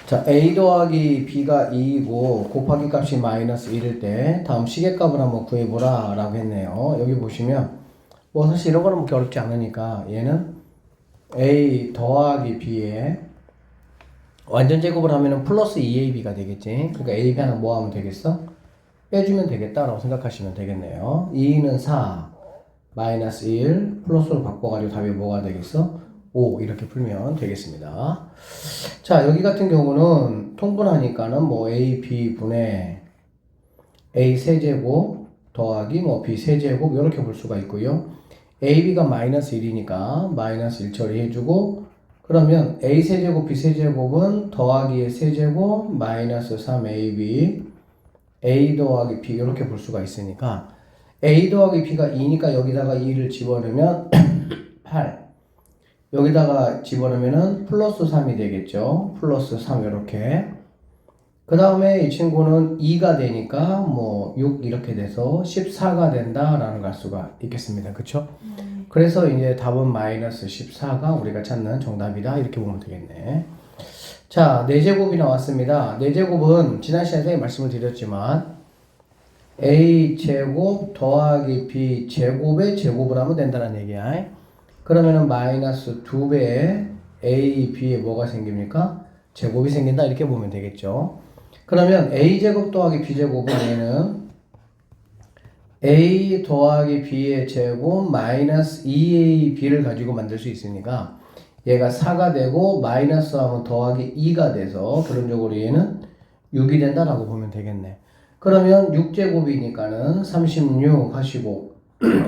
자, a 더하기 b가 2이고 곱하기 값이 마이너스 1일 때 다음 시계값을 한번 구해보라 라고 했네요. 여기 보시면 뭐 사실 이런 거는 그렇게 어렵지 않으니까 얘는 a 더하기 b에 완전 제곱을 하면은 플러스 2ab가 되겠지. 그러니까 ab 하나 뭐 하면 되겠어? 빼주면 되겠다라고 생각하시면 되겠네요. 2는 4 마이너스 1 플러스로 바꿔가지고 답이 뭐가 되겠어? 5 이렇게 풀면 되겠습니다. 자, 여기 같은 경우는 통분하니까는 뭐 a, b 분의 a 세제곱 더하기 뭐 b 세제곱 이렇게 볼 수가 있고요. a, b가 마이너스 1이니까 마이너스 1 처리해주고 그러면 a 세제곱 b 세제곱은 더하기의 세제곱 마이너스 3ab a 더하기 b 이렇게 볼 수가 있으니까 a 더하기 b가 2니까 여기다가 2를 집어넣으면 8 여기다가 집어넣으면 플러스 3이 되겠죠. 플러스 3 이렇게 그 다음에 이 친구는 2가 되니까 뭐 6 이렇게 돼서 14가 된다라는 걸 알 수가 있겠습니다. 그쵸? 그래서 이제 답은 마이너스 14가 우리가 찾는 정답이다 이렇게 보면 되겠네. 자, 4제곱이 나왔습니다. 4제곱은 지난 시간에 말씀을 드렸지만 a제곱 더하기 b제곱의 제곱을 하면 된다는 얘기야. 그러면은 마이너스 2배의 a, b에 뭐가 생깁니까? 제곱이 생긴다 이렇게 보면 되겠죠. 그러면 a제곱 더하기 b제곱은 얘는 a 더하기 b의 제곱 마이너스 2ab를 가지고 만들 수 있으니까 얘가 4가 되고 마이너스 하면 더하기 2가 돼서 결론적으로 얘는 6이 된다라고 보면 되겠네. 그러면 6제곱이니까는 36 하시고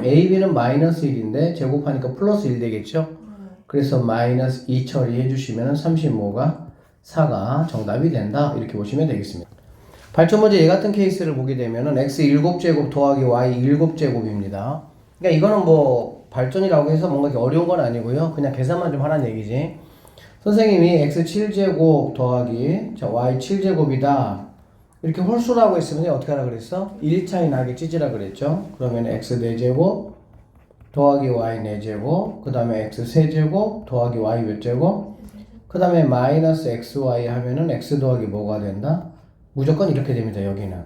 AB는 마이너스 1인데 제곱하니까 플러스 1 되겠죠? 그래서 마이너스 2 처리해 주시면 35가 4가 정답이 된다 이렇게 보시면 되겠습니다. 발전문제 얘 같은 케이스를 보게 되면은 x 7제곱 더하기 y 7제곱입니다. 그러니까 이거는 뭐 발전이라고 해서 뭔가 어려운 건 아니고요. 그냥 계산만 좀 하라는 얘기지. 선생님이 x 7제곱 더하기 y 7제곱이다. 이렇게 홀수라고 했으면 어떻게 하라 그랬어? 1차이 나게 찢으라 그랬죠? 그러면 x 4제곱 더하기 y 4제곱 그 다음에 x 세제곱 더하기 y 몇 제곱 그 다음에 마이너스 xy 하면은 x 더하기 뭐가 된다? 무조건 이렇게 됩니다. 여기는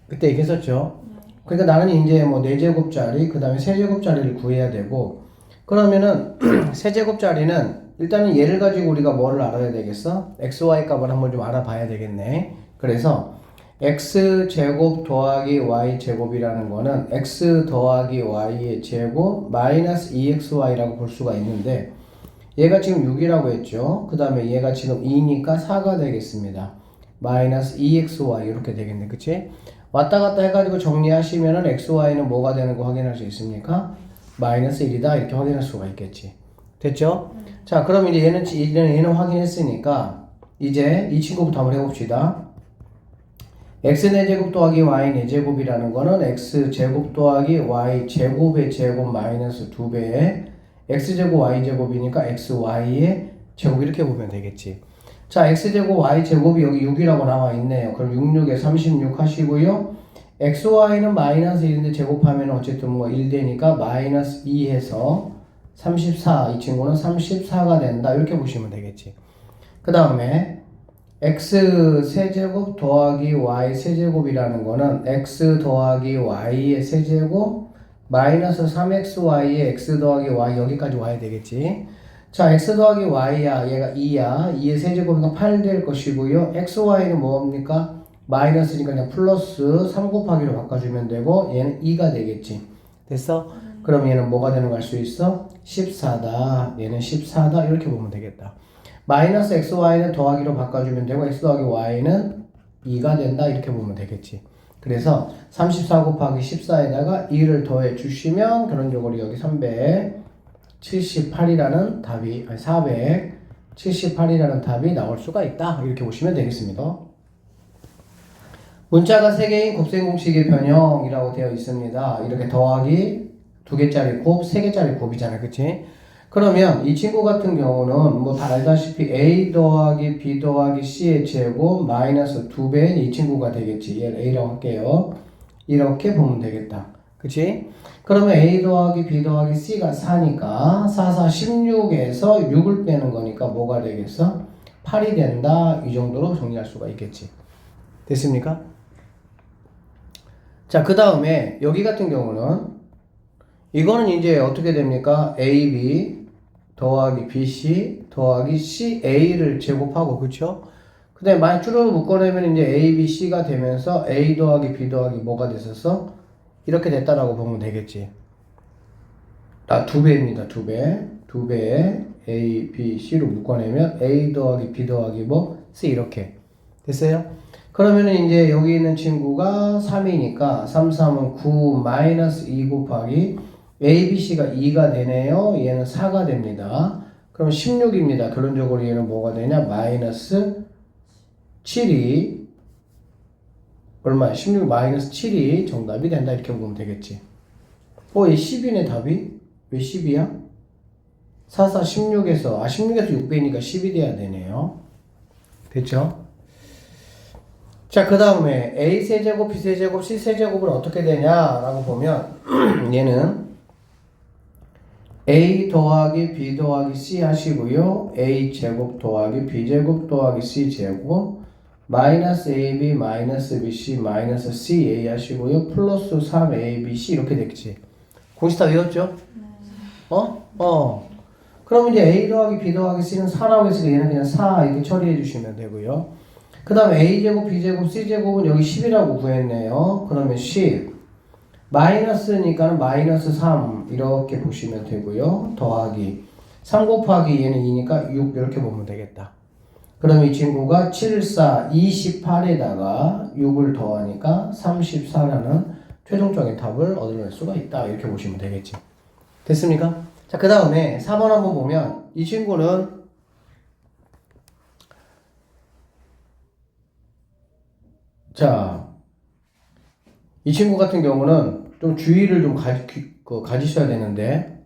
그때 얘기했었죠? 그러니까 나는 이제 뭐 4제곱짜리 그 다음에 세제곱짜리를 구해야 되고 그러면은 세제곱짜리는 일단은 얘를 가지고 우리가 뭐를 알아야 되겠어? xy 값을 한번 좀 알아봐야 되겠네. 그래서 x제곱 더하기 y제곱이라는 거는 x 더하기 y의 제곱 마이너스 2xy라고 볼 수가 있는데 얘가 지금 6이라고 했죠. 그 다음에 얘가 지금 2니까 4가 되겠습니다. 마이너스 2xy 이렇게 되겠네. 그치? 왔다 갔다 해가지고 정리하시면은 xy는 뭐가 되는 거 확인할 수 있습니까? 마이너스 1이다 이렇게 확인할 수가 있겠지. 됐죠? 자, 그럼 이제 얘는 확인했으니까 이제 이 친구부터 한번 해봅시다. x 4제곱 더하기 y 4제곱이라는 거는 x 제곱 더하기 y 제곱의 제곱 마이너스 2배의 x 제곱 y 제곱이니까 x y의 제곱 이렇게 보면 되겠지. 자, x 제곱 y 제곱이 여기 6이라고 나와 있네요. 그럼 66에 36 하시고요. x y는 마이너스 1인데 제곱하면 어쨌든 뭐 1 되니까 마이너스 2 해서 34 이 친구는 34가 된다 이렇게 보시면 되겠지. 그 다음에 x 세제곱 더하기 y 세제곱이라는 거는 x 더하기 y의 세제곱 마이너스 3xy의 x 더하기 y 여기까지 와야 되겠지. 자, x 더하기 y야 얘가 2야 2의 세제곱이니까 8 될 것이고요. xy는 뭡니까? 마이너스니까 그냥 플러스 3 곱하기로 바꿔주면 되고 얘는 2가 되겠지. 됐어? 그럼 얘는 뭐가 되는 거 알 수 있어? 14다 얘는 14다 이렇게 보면 되겠다. 마이너스 xy는 더하기로 바꿔주면 되고 x 더하기 y는 2가 된다 이렇게 보면 되겠지. 그래서 34 곱하기 14에다가 2를 더해 주시면 결론적으로 여기 378이라는 답이 478이라는 답이 나올 수가 있다 이렇게 보시면 되겠습니다. 문자가 3개인 곱셈 공식의 변형이라고 되어 있습니다. 이렇게 더하기 2개짜리 곱, 3개짜리 곱이잖아요. 그치? 그러면 이 친구 같은 경우는 뭐 다 알다시피 a 더하기 b 더하기 c의 제곱 마이너스 2배인 이 친구가 되겠지. 얘를 a라고 할게요. 이렇게 보면 되겠다. 그치? 그러면 a 더하기 b 더하기 c가 4니까 4, 4, 16에서 6을 빼는 거니까 뭐가 되겠어? 8이 된다. 이 정도로 정리할 수가 있겠지. 됐습니까? 자, 그 다음에 여기 같은 경우는 이거는 이제 어떻게 됩니까? AB 더하기 BC 더하기 CA를 제곱하고, 그쵸? 그 다음에 많이 줄여 묶어내면 이제 A, B, C가 되면서 A 더하기 B 더하기 뭐가 됐었어? 이렇게 됐다라고 보면 되겠지. 두 배입니다. 두 배. 두 배에 A, B, C로 묶어내면 A 더하기 B 더하기 뭐? C 이렇게. 됐어요? 그러면은 이제 여기 있는 친구가 3이니까 3, 3은 9 마이너스 2 곱하기 A, B, C가 2가 되네요. 얘는 4가 됩니다. 그럼 16입니다. 결론적으로 얘는 뭐가 되냐? 마이너스 7이 얼마야? 16 마이너스 7이 정답이 된다. 이렇게 보면 되겠지. 얘 10이네 답이? 왜 10이야? 4, 4, 16에서 6배니까 10이 돼야 되네요. 됐죠? 자, 그 다음에 A 세제곱, B 세제곱, C 세제곱은 어떻게 되냐라고 보면 얘는 A 더하기 B 더하기 C 하시고요. A 제곱 더하기 B 제곱 더하기 C 제곱 마이너스 AB 마이너스 BC 마이너스 CA 하시고요. 플러스 3ABC 이렇게 되겠지. 공식 다 외웠죠? 그럼 이제 A 더하기 B 더하기 C는 4라고 했으니까 얘는 그냥 4 이렇게 처리해 주시면 되고요. 그 다음에 A제곱, B제곱, C제곱은 여기 10이라고 구했네요. 그러면 10 마이너스니까는 마이너스 3 이렇게 보시면 되고요. 더하기 3 곱하기 얘는 2니까 6 이렇게 보면 되겠다. 그럼 이 친구가 7, 4, 28에다가 6을 더하니까 34라는 최종적인 답을 얻어낼 수가 있다. 이렇게 보시면 되겠지. 됐습니까? 자, 그 다음에 4번 한번 보면 이 친구는 자, 이 친구 같은 경우는 좀 주의를 좀 가지셔야 되는데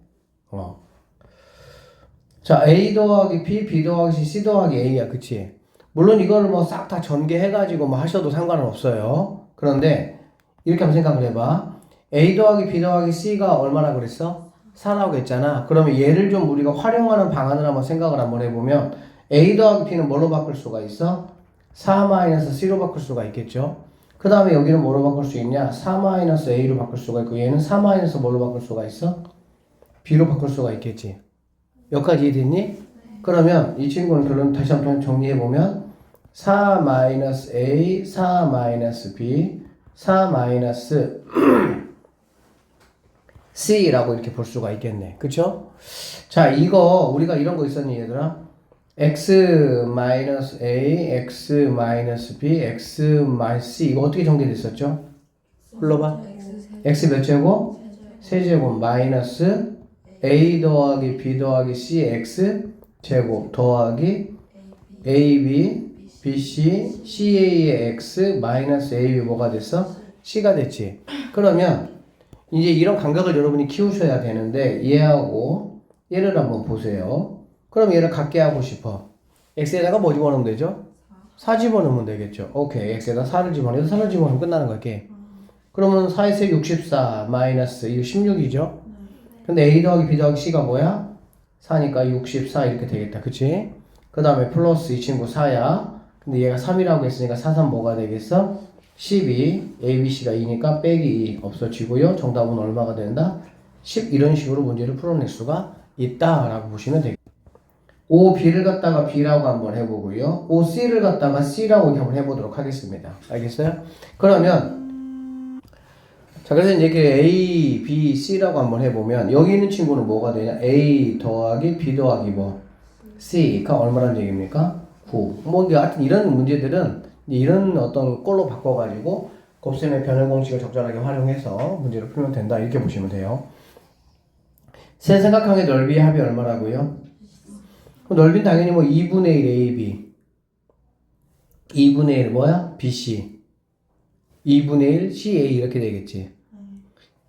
자, A 더하기 B, B 더하기 C, C 더하기 A야. 그치? 물론 이거를 뭐 싹 다 전개해가지고 뭐 하셔도 상관은 없어요. 그런데 이렇게 한번 생각을 해봐. A 더하기 B 더하기 C가 얼마나 그랬어? 4라고 했잖아. 그러면 얘를 좀 우리가 활용하는 방안을 한번 생각을 한번 해보면 A 더하기 B는 뭘로 바꿀 수가 있어? 4-C로 바꿀 수가 있겠죠. 그 다음에 여기는 뭐로 바꿀 수 있냐? 4-A로 바꿀 수가 있고 얘는 4- 뭘로 바꿀 수가 있어? B로 바꿀 수가 있겠지. 여기까지 이해됐니? 그러면 이 친구는 결론 다시 한번 정리해보면 4-A, 4-B, 4-C라고 이렇게 볼 수가 있겠네. 그쵸? 자, 이거 우리가 이런 거 있었니 얘들아? x-a, x-b, x-c 이거 어떻게 정리됐었죠? 불러봐. x 몇 제곱? 세제곱 마이너스 a 더하기 b 더하기 c x 제곱 더하기 ab, bc, ca의 x 마이너스 ab 뭐가 됐어? c가 됐지. 그러면 이제 이런 감각을 여러분이 키우셔야 되는데 얘하고 얘를 한번 보세요. 그럼 얘를 같게 하고 싶어. x에다가 뭐 집어넣으면 되죠? 4 집어넣으면 되겠죠. 오케이. x에다 4를 집어넣어서 3을 집어넣으면 끝나는 거야, 게임. 그러면 4에서 64 마이너스 이거 16이죠? 근데 a 더하기 b 더하기 c가 뭐야? 4니까 64 이렇게 되겠다. 그치? 그 다음에 플러스 이 친구 4야. 근데 얘가 3이라고 했으니까 4, 3 뭐가 되겠어? 12 a, b, c가 2니까 빼기 2 없어지고요. 정답은 얼마가 된다? 10 이런 식으로 문제를 풀어낼 수가 있다라고 보시면 되겠습니다. OB를 갖다가 B라고 한번 해보고요. OC를 갖다가 C라고 한번 해보도록 하겠습니다. 알겠어요? 그러면 자, 그래서 이제 이렇게 A, B, C라고 한번 해보면 여기 있는 친구는 뭐가 되냐? A 더하기 B 더하기 뭐? C가 얼마라는 얘기입니까? 9. 뭐 하여튼 이런 문제들은 이런 어떤 꼴로 바꿔가지고 곱셈의 변형 공식을 적절하게 활용해서 문제를 풀면 된다. 이렇게 보시면 돼요. 세 삼각형의 넓이의 합이 얼마라고요? 넓이는 당연히 뭐 2분의 1 AB 2분의 1 뭐야? BC 2분의 1 CA 이렇게 되겠지.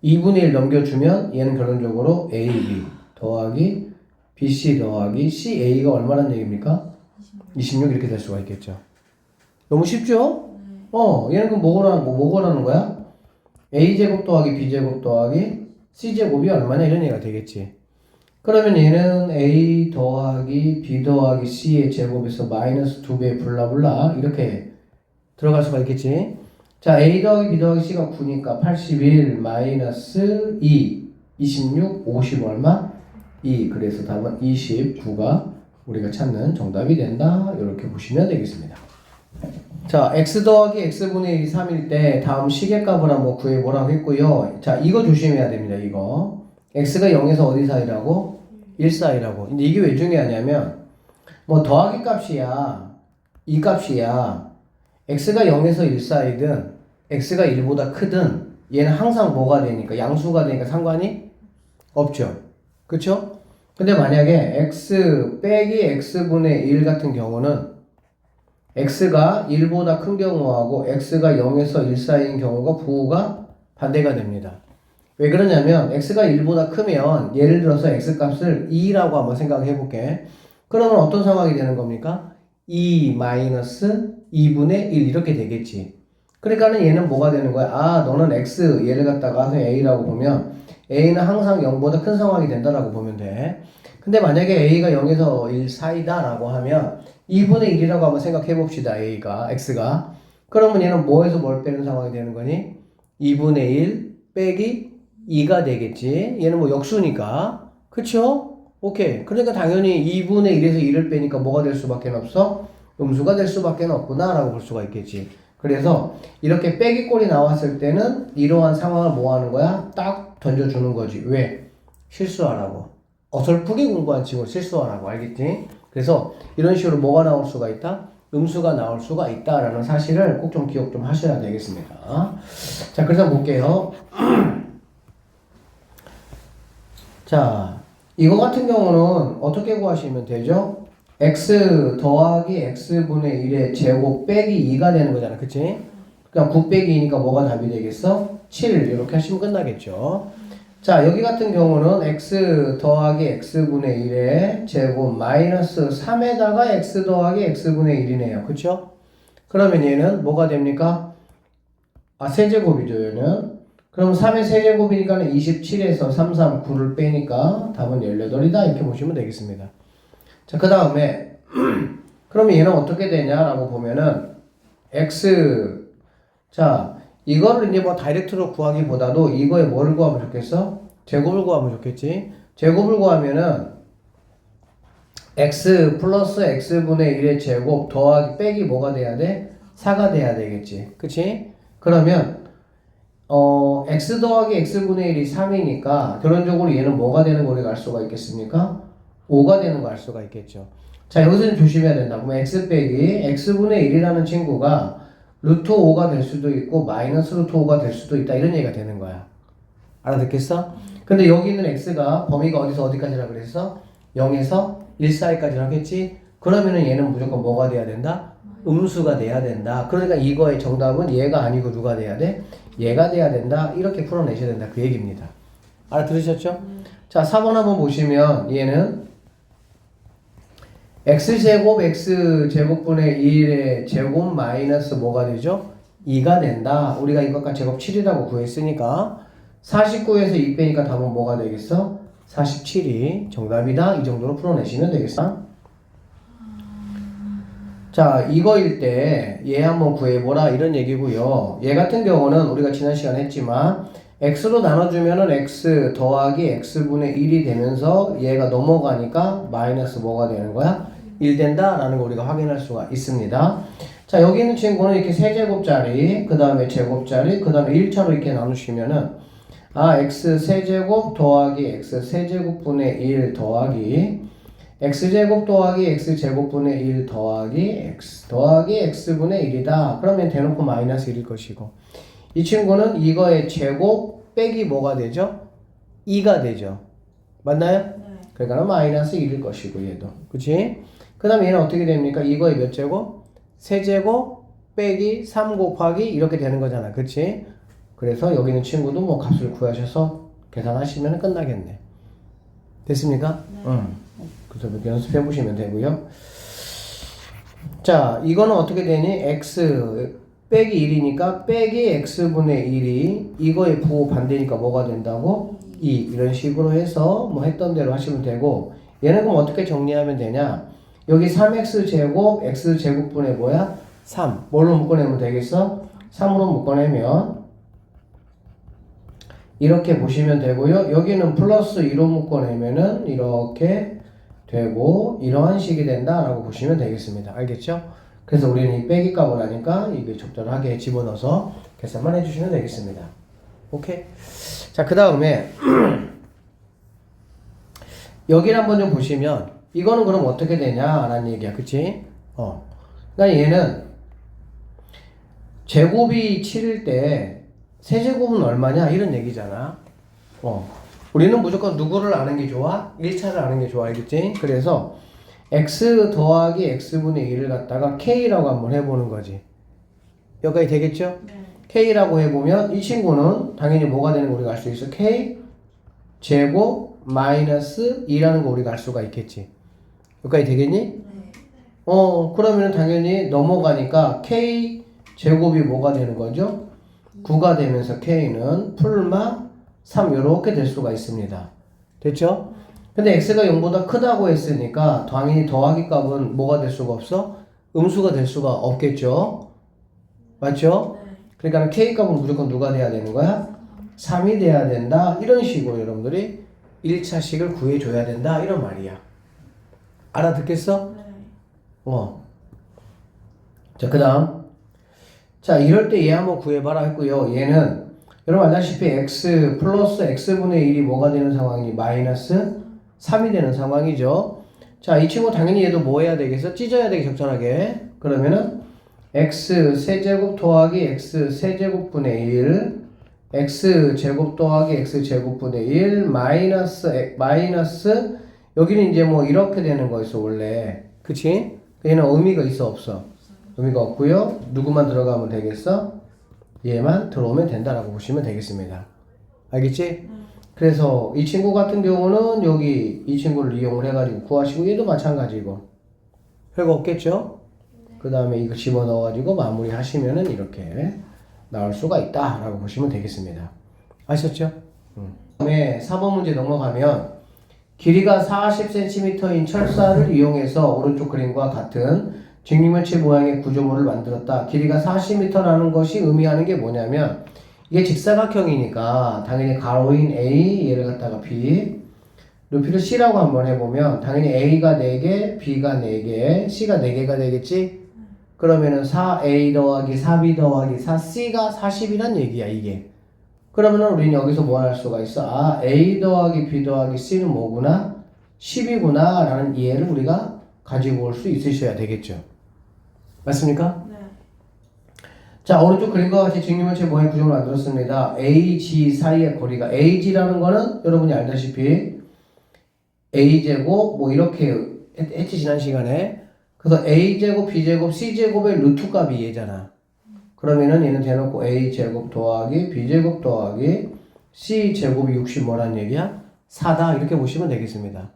2분의 1 넘겨주면 얘는 결론적으로 AB 더하기 BC 더하기 CA가 얼마란 얘기입니까? 26 이렇게 될 수가 있겠죠. 너무 쉽죠? 얘는 그럼 뭐라는 거야? A제곱 더하기 B제곱 더하기 C제곱이 얼마냐 이런 얘기가 되겠지. 그러면 얘는 a 더하기 b 더하기 c의 제곱에서 마이너스 2배 블라블라 이렇게 들어갈 수가 있겠지. 자, a 더하기 b 더하기 c가 9니까 81 마이너스 2 26 50 얼마? 2. 그래서 답은 29가 우리가 찾는 정답이 된다. 이렇게 보시면 되겠습니다. 자, x 더하기 x분의 1이 3일 때 다음 시계값을 한번 구해보라고 했고요. 자, 이거 조심해야 됩니다. 이거 x가 0에서 어디 사이라고? 1 사이라고. 근데 이게 왜 중요하냐면 뭐 더하기 값이야, 이 값이야. x가 0에서 1 사이든 x가 1보다 크든 얘는 항상 뭐가 되니까 양수가 되니까 상관이 없죠. 그쵸? 근데 만약에 x 빼기 x분의 1 같은 경우는 x가 1보다 큰 경우하고 x가 0에서 1 사이인 경우가 부호가 반대가 됩니다. 왜 그러냐면 x가 1보다 크면 예를 들어서 x값을 2라고 한번 생각해 볼게. 그러면 어떤 상황이 되는 겁니까? 2 마이너스 2분의 1 이렇게 되겠지. 그러니까는 얘는 뭐가 되는 거야? 아, 너는 x 얘를 갖다가 a라고 보면 a는 항상 0보다 큰 상황이 된다라고 보면 돼. 근데 만약에 a가 0에서 1 사이다라고 하면 2분의 1이라고 한번 생각해 봅시다. x가. 그러면 얘는 뭐에서 뭘 빼는 상황이 되는 거니? 2분의 1 빼기 2가 되겠지. 얘는 뭐 역수니까. 그쵸? 오케이. 그러니까 당연히 2분의 1에서 2를 빼니까 뭐가 될 수밖에 없어? 음수가 될 수밖에 없구나 라고 볼 수가 있겠지. 그래서 이렇게 빼기꼴이 나왔을 때는 이러한 상황을 뭐 하는 거야? 딱 던져주는 거지. 왜? 실수하라고. 어설프게 공부한 친구 실수하라고. 알겠지? 그래서 이런 식으로 뭐가 나올 수가 있다? 음수가 나올 수가 있다라는 사실을 꼭 좀 기억 좀 하셔야 되겠습니다. 자, 그래서 볼게요. 자, 이거 같은 경우는 어떻게 구하시면 되죠? x 더하기 x분의 1의 제곱 빼기 2가 되는 거잖아. 그치? 그러니까 9 빼기 2니까 뭐가 답이 되겠어? 7 이렇게 하시면 끝나겠죠. 자, 여기 같은 경우는 x 더하기 x분의 1의 제곱 마이너스 3에다가 x 더하기 x분의 1이네요. 그쵸? 그러면 얘는 뭐가 됩니까? 아, 세제곱이죠, 얘는. 그럼 3의 세제곱이니까 27에서 3, 3, 9를 빼니까 답은 18이다. 이렇게 보시면 되겠습니다. 자, 그 다음에 그러면 얘는 어떻게 되냐라고 보면은 x 자, 이거를 이제 뭐 다이렉트로 구하기보다도 이거에 뭐를 구하면 좋겠어? 제곱을 구하면 좋겠지. 제곱을 구하면은 x 플러스 x분의 1의 제곱 더하기 빼기 뭐가 돼야 돼? 4가 돼야 되겠지. 그치? 그러면 x 더하기 x분의 1이 3이니까 결론적으로 얘는 뭐가 되는 걸 우리가 알 수가 있겠습니까? 5가 되는 거 알 수가 있겠죠. 자, 여기서는 조심해야 된다. 그러면 x 빼기 x분의 1이라는 친구가 루트 5가 될 수도 있고 마이너스 루트 5가 될 수도 있다. 이런 얘기가 되는 거야. 알아듣겠어? 근데 여기 있는 x가 범위가 어디서 어디까지라 그랬어? 0에서 1 사이까지 하겠지? 그러면은 얘는 무조건 뭐가 돼야 된다? 음수가 돼야 된다. 그러니까 이거의 정답은 얘가 아니고 누가 돼야 돼? 얘가 돼야 된다. 이렇게 풀어내셔야 된다. 그 얘기입니다. 알아들으셨죠? 자, 4번 한번 보시면 얘는 x제곱 x제곱분의 1의 제곱 마이너스 뭐가 되죠? 2가 된다. 우리가 이것과 제곱 7이라고 구했으니까 49에서 2 빼니까 답은 뭐가 되겠어? 47이 정답이다. 이 정도로 풀어내시면 되겠어. 자, 이거일 때 얘 한번 구해보라 이런 얘기고요. 얘 같은 경우는 우리가 지난 시간에 했지만 x로 나눠주면은 x 더하기 x분의 1이 되면서 얘가 넘어가니까 마이너스 뭐가 되는 거야? 1 된다 라는 거 우리가 확인할 수가 있습니다. 자, 여기 있는 친구는 이렇게 세제곱짜리 그 다음에 제곱짜리 그 다음에 1차로 이렇게 나누시면은 아, x 세제곱 더하기 x 세제곱분의 1 더하기 x제곱 더하기 x제곱분의 1 더하기 x 더하기 x분의 1이다. 그러면 대놓고 마이너스 1일 것이고 이 친구는 이거의 제곱 빼기 뭐가 되죠? 2가 되죠. 맞나요? 네. 그러니까 마이너스 1일 것이고 얘도. 그치? 그 다음에 얘는 어떻게 됩니까? 이거의 몇 제곱? 세제곱 빼기 3 곱하기 이렇게 되는 거잖아. 그치? 그래서 여기 있는 친구도 뭐 값을 구하셔서 계산하시면 끝나겠네. 됐습니까? 네. 그래서 이렇게 연습해 보시면 되고요. 자, 이거는 어떻게 되니? x 빼기 1이니까 빼기 x분의 1이 이거의 부호 반대니까 뭐가 된다고? 이런 식으로 해서 뭐 했던 대로 하시면 되고 얘는 그럼 어떻게 정리하면 되냐 여기 3x제곱 x제곱분의 뭐야? 3 뭘로 묶어내면 되겠어? 3으로 묶어내면 이렇게 보시면 되고요 여기는 플러스 2로 묶어내면은 이렇게 되고 이러한 식이 된다라고 보시면 되겠습니다 알겠죠? 그래서 우리는 이 빼기 값을 하니까 이게 적절하게 집어넣어서 계산만 해주시면 되겠습니다 오케이? 자 그 다음에 여기를 한번 좀 보시면 이거는 그럼 어떻게 되냐 라는 얘기야 그치? 그러니까 얘는 제곱이 7일 때 세제곱은 얼마냐 이런 얘기잖아 우리는 무조건 누구를 아는 게 좋아? 1차를 아는 게 좋아 알겠지? 그래서 x 더하기 x분의 1을 갖다가 k라고 한번 해보는 거지 여기까지 되겠죠? 네. k라고 해보면 이 친구는 당연히 뭐가 되는 거 우리가 알 수 있어 k 제곱 마이너스 2라는 거 우리가 알 수가 있겠지 여기까지 되겠니? 네. 그러면 당연히 넘어가니까 k 제곱이 뭐가 되는 거죠? 9가 되면서 k는 풀마 3 이렇게 될 수가 있습니다 됐죠? 근데 x가 0보다 크다고 했으니까 당연히 더하기 값은 뭐가 될 수가 없어? 음수가 될 수가 없겠죠? 맞죠? 네. 그러니까 k 값은 무조건 누가 돼야 되는 거야? 3이 돼야 된다 이런 식으로 여러분들이 1차식을 구해줘야 된다 이런 말이야 알아듣겠어? 네. 자 그 다음 자 이럴 때 얘 한번 구해봐라 했고요 얘는 여러분 알다시피 x 플러스 x분의 1이 뭐가 되는 상황이 마이너스 3이 되는 상황이죠 자 이 친구 당연히 얘도 뭐 해야 되겠어? 찢어야 되게 적절하게 그러면은 x 세제곱 더하기 x 세제곱분의 1 x 제곱 더하기 x 제곱분의 1 마이너스 여기는 이제 뭐 이렇게 되는 거였어 원래 그치? 얘는 의미가 있어 없어? 의미가 없고요 누구만 들어가면 되겠어? 얘만 들어오면 된다라고 보시면 되겠습니다 알겠지? 그래서 이 친구 같은 경우는 여기 이 친구를 이용을 해가지고 구하시고 얘도 마찬가지고 별거 없겠죠? 그 다음에 이거 집어넣어가지고 마무리 하시면은 이렇게 나올 수가 있다라고 보시면 되겠습니다 아셨죠? 다음에 4번 문제 넘어가면 길이가 40cm인 철사를 이용해서 오른쪽 그림과 같은 직육면체 모양의 구조물을 만들었다. 길이가 40m라는 것이 의미하는 게 뭐냐면 이게 직사각형이니까 당연히 가로인 A 얘를 갖다가 B 높이를 C라고 한번 해보면 당연히 A가 4개, B가 4개, C가 4개가 되겠지? 그러면은 4A 더하기 4B 더하기 4C가 40이란 얘기야 이게 그러면은 우리는 여기서 뭐 할 수가 있어? 아 A 더하기 B 더하기 C는 뭐구나? 10이구나 라는 이해를 우리가 가지고 올 수 있으셔야 되겠죠 맞습니까? 네. 자 오른쪽 그림과 같이 직육면체 모양의 구조를 만들었습니다 AG 사이의 거리가 AG라는 거는 여러분이 알다시피 A제곱 뭐 이렇게 했지 지난 시간에 그래서 A제곱 B제곱 C제곱의 루트 값이 얘잖아 그러면은 얘는 대놓고 A제곱 더하기 B제곱 더하기 C제곱이 60 뭐란 얘기야? 4다 이렇게 보시면 되겠습니다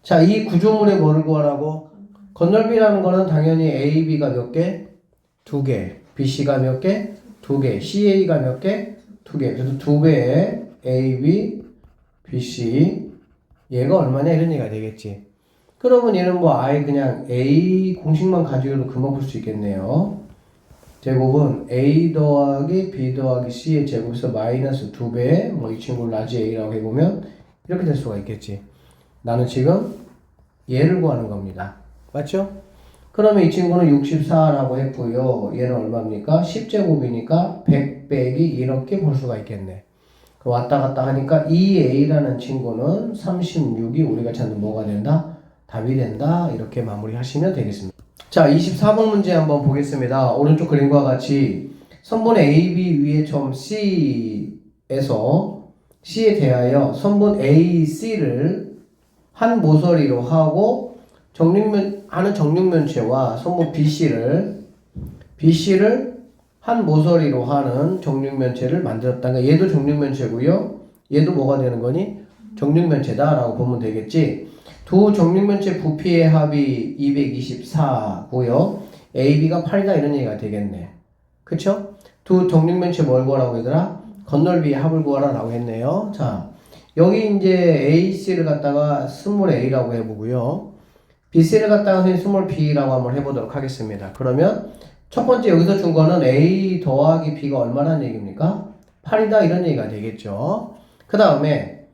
자 이 구조물의 뭐를 구하라고? 건널비라는 거는 당연히 AB가 몇 개? 2개 BC가 몇 개? 2개 CA가 몇 개? 2개 그래서 2배의 AB, BC 얘가 얼마냐 이런 얘기가 되겠지 그러면 얘는 뭐 아예 그냥 A 공식만 가지고도 금방 풀 수 있겠네요 제곱은 A 더하기 B 더하기 C의 제곱에서 마이너스 2배 뭐 이 친구를 라지 A라고 해보면 이렇게 될 수가 있겠지 나는 지금 얘를 구하는 겁니다 맞죠? 그러면 이 친구는 64라고 했고요 얘는 얼마입니까? 10제곱이니까 100 빼기 이렇게 볼 수가 있겠네 왔다 갔다 하니까 2A라는 친구는 36이 우리가 찾는 뭐가 된다? 답이 된다 이렇게 마무리 하시면 되겠습니다 자 24번 문제 한번 보겠습니다 오른쪽 그림과 같이 선분 AB 위에 점 C에서 C에 대하여 선분 AC를 한 모서리로 하고 정육면체와 선분 BC를 한 모서리로 하는 정육면체를 만들었다. 그러니까 얘도 정육면체고요. 얘도 뭐가 되는 거니? 정육면체다라고 보면 되겠지. 두 정육면체 부피의 합이 224고요. AB가 8이다 이런 얘기가 되겠네. 그쵸? 두 정육면체 뭘 구하라고 얘들아? 건널비의 합을 구하라고 했네요. 자, 여기 이제 AC를 갖다가 스몰 a라고 해보고요. BC를 갖다가 스몰 b라고 한번 해보도록 하겠습니다. 그러면 첫 번째 여기서 준 거는 a 더하기 b가 얼마라는 얘기입니까? 8이다 이런 얘기가 되겠죠. 그 다음에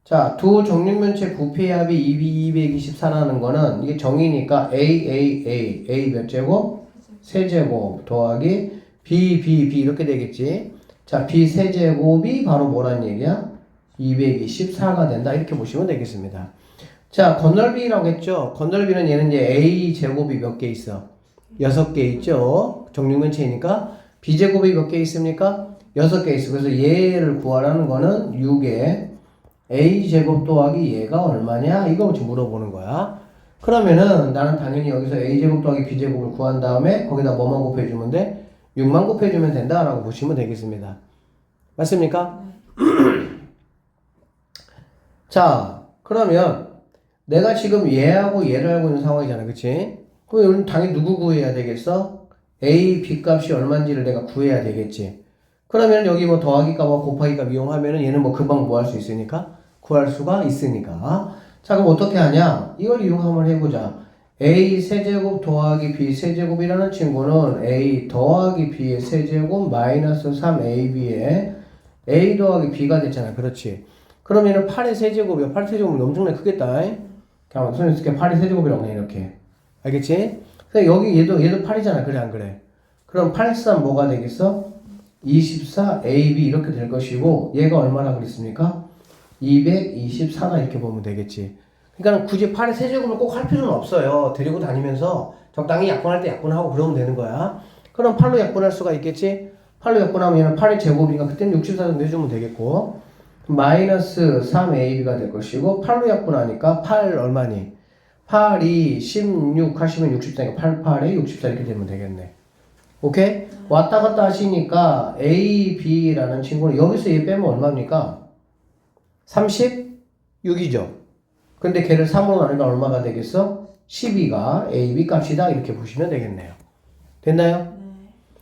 자, 두 정육면체 부피의 합이 224라는 거는 이게 정의니까 A 몇 제곱? 세제곱 더하기 B 이렇게 되겠지. 자, B 세제곱이 바로 뭐란 얘기야? 224가 된다. 이렇게 보시면 되겠습니다. 자, 건널비라고 했죠? 건널비는 얘는 이제 A 제곱이 몇 개 있어? 6개 있죠? 정육면체이니까. B 제곱이 몇 개 있습니까? 6개 있어. 그래서 얘를 구하라는 거는 6에 a제곱 더하기 얘가 얼마냐? 이거 지금 물어보는 거야. 그러면은 나는 당연히 여기서 a제곱 더하기 b제곱을 구한 다음에 거기다 뭐만 곱해주면 돼? 6만 곱해주면 된다라고 보시면 되겠습니다. 맞습니까? 자, 그러면 내가 지금 얘하고 얘를 알고 있는 상황이잖아. 그치? 그럼 여기는 당연히 누구 구해야 되겠어? a, b 값이 얼마인지를 내가 구해야 되겠지. 그러면 여기 뭐 더하기 값과 곱하기 값 이용하면은 얘는 뭐 금방 뭐 할 수 있으니까? 구할 수가 있으니까. 자, 그럼 어떻게 하냐? 이걸 이용 한번 해보자. a 세제곱 더하기 b 세제곱이라는 친구는 a 더하기 b의 세제곱 마이너스 3ab의 a 더하기 b가 됐잖아. 그렇지. 그러면은 8의 세제곱이야. 8 세제곱은 엄청나게 크겠다. 그냥 선생님 쓸게 8의 세제곱이라고 해 이렇게. 알겠지? 그래서 여기 얘도 8이잖아. 그래 안 그래? 그럼 8 3 뭐가 되겠어? 24ab 이렇게 될 것이고 얘가 얼마나 그랬습니까? 224다 이렇게 보면 되겠지. 그러니까 굳이 8의 세제곱을 꼭 할 필요는 없어요. 데리고 다니면서 적당히 약분할 때 약분하고 그러면 되는 거야. 그럼 8로 약분할 수가 있겠지? 8로 약분하면 얘는 8의 제곱이니까 그때는 64 정도 해주면 되겠고 마이너스 3ab가 될 것이고 8로 약분하니까 8 얼마니? 8이 16 하시면 64니까 8, 8에 64 이렇게 되면 되겠네. 오케이? 왔다 갔다 하시니까 A, B라는 친구는 여기서 얘 빼면 얼마입니까? 36이죠. 근데 걔를 3으로 나누면 얼마가 되겠어? 12가 A, B 값이다. 이렇게 보시면 되겠네요. 됐나요? 네.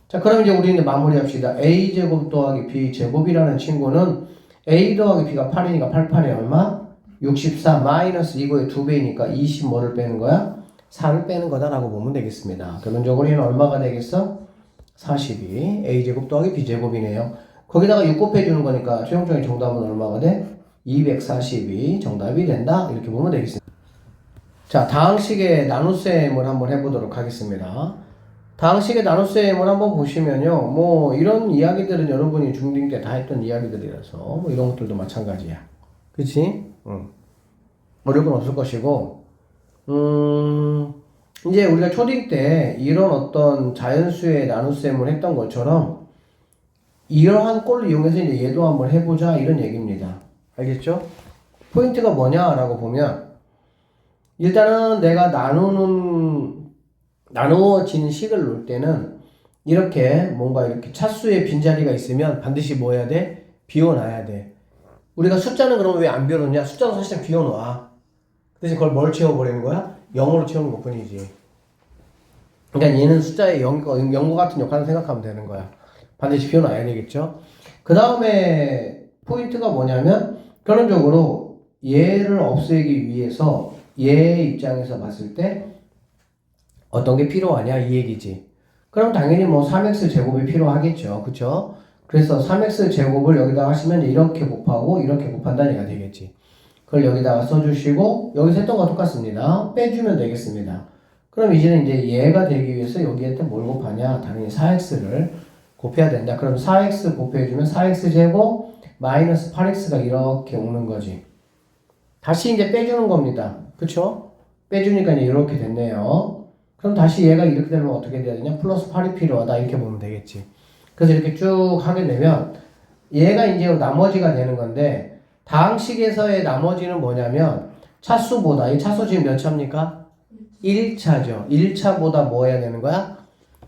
자, 그럼 이제 우리는 마무리합시다. A제곱 더하기 B제곱이라는 친구는 A 더하기 B가 8이니까 8, 8에 얼마? 64 마이너스 이거의 2배니까 20 뭐를 빼는 거야? 4를 빼는 거다라고 보면 되겠습니다. 결론적으로 얘는 얼마가 되겠어? 42 a제곱 더하기 b제곱이네요. 거기다가 6 곱해주는 거니까 최종적인 정답은 얼마가 돼? 242 정답이 된다. 이렇게 보면 되겠습니다. 자, 다항식의 나눗셈을 한번 해보도록 하겠습니다. 다항식의 나눗셈을 한번 보시면요. 뭐 이런 이야기들은 여러분이 중딩 때 다 했던 이야기들이라서 뭐 이런 것들도 마찬가지야. 그치? 어려움은 없을 것이고 이제 우리가 초딩 때 이런 어떤 자연수의 나눗셈을 했던 것처럼 이러한 꼴을 이용해서 이제 얘도 한번 해보자 이런 얘기입니다. 알겠죠? 포인트가 뭐냐라고 보면 일단은 내가 나누어지는 식을 놓을 때는 이렇게 뭔가 이렇게 차수의 빈자리가 있으면 반드시 뭐 해야 돼? 비워놔야 돼. 우리가 숫자는 그러면 왜 안 비워놓냐? 숫자도 사실은 비워놔. 대신 그걸 뭘 채워버리는 거야? 0으로 채우는 것 뿐이지. 그러니까 얘는 숫자의 0과 같은 역할을 생각하면 되는 거야. 반드시 비워놔야 되겠죠? 그 다음에 포인트가 뭐냐면 결론적으로 얘를 없애기 위해서 얘 입장에서 봤을 때 어떤 게 필요하냐 이 얘기지. 그럼 당연히 뭐 3x 제곱이 필요하겠죠. 그쵸? 그래서 3x 제곱을 여기다 하시면 이렇게 곱하고 이렇게 곱한다는 얘기가 되겠지. 그걸 여기다가 써주시고 여기서 했던 거 똑같습니다. 빼주면 되겠습니다. 그럼 이제는 이제 얘가 되기 위해서 여기에 또 뭘 곱하냐? 당연히 4x를 곱해야 된다. 그럼 4x 곱해주면 4x 제곱 마이너스 8x가 이렇게 오는 거지. 다시 이제 빼주는 겁니다. 그쵸? 빼주니까 이제 이렇게 됐네요. 그럼 다시 얘가 이렇게 되면 어떻게 돼야 되냐? 플러스 8이 필요하다. 이렇게 보면 되겠지. 그래서 이렇게 쭉 하게 되면 얘가 이제 나머지가 되는 건데 다항식에서의 나머지는 뭐냐면 차수보다 이 차수 지금 몇 차입니까? 1차죠. 1차보다 뭐 해야 되는 거야?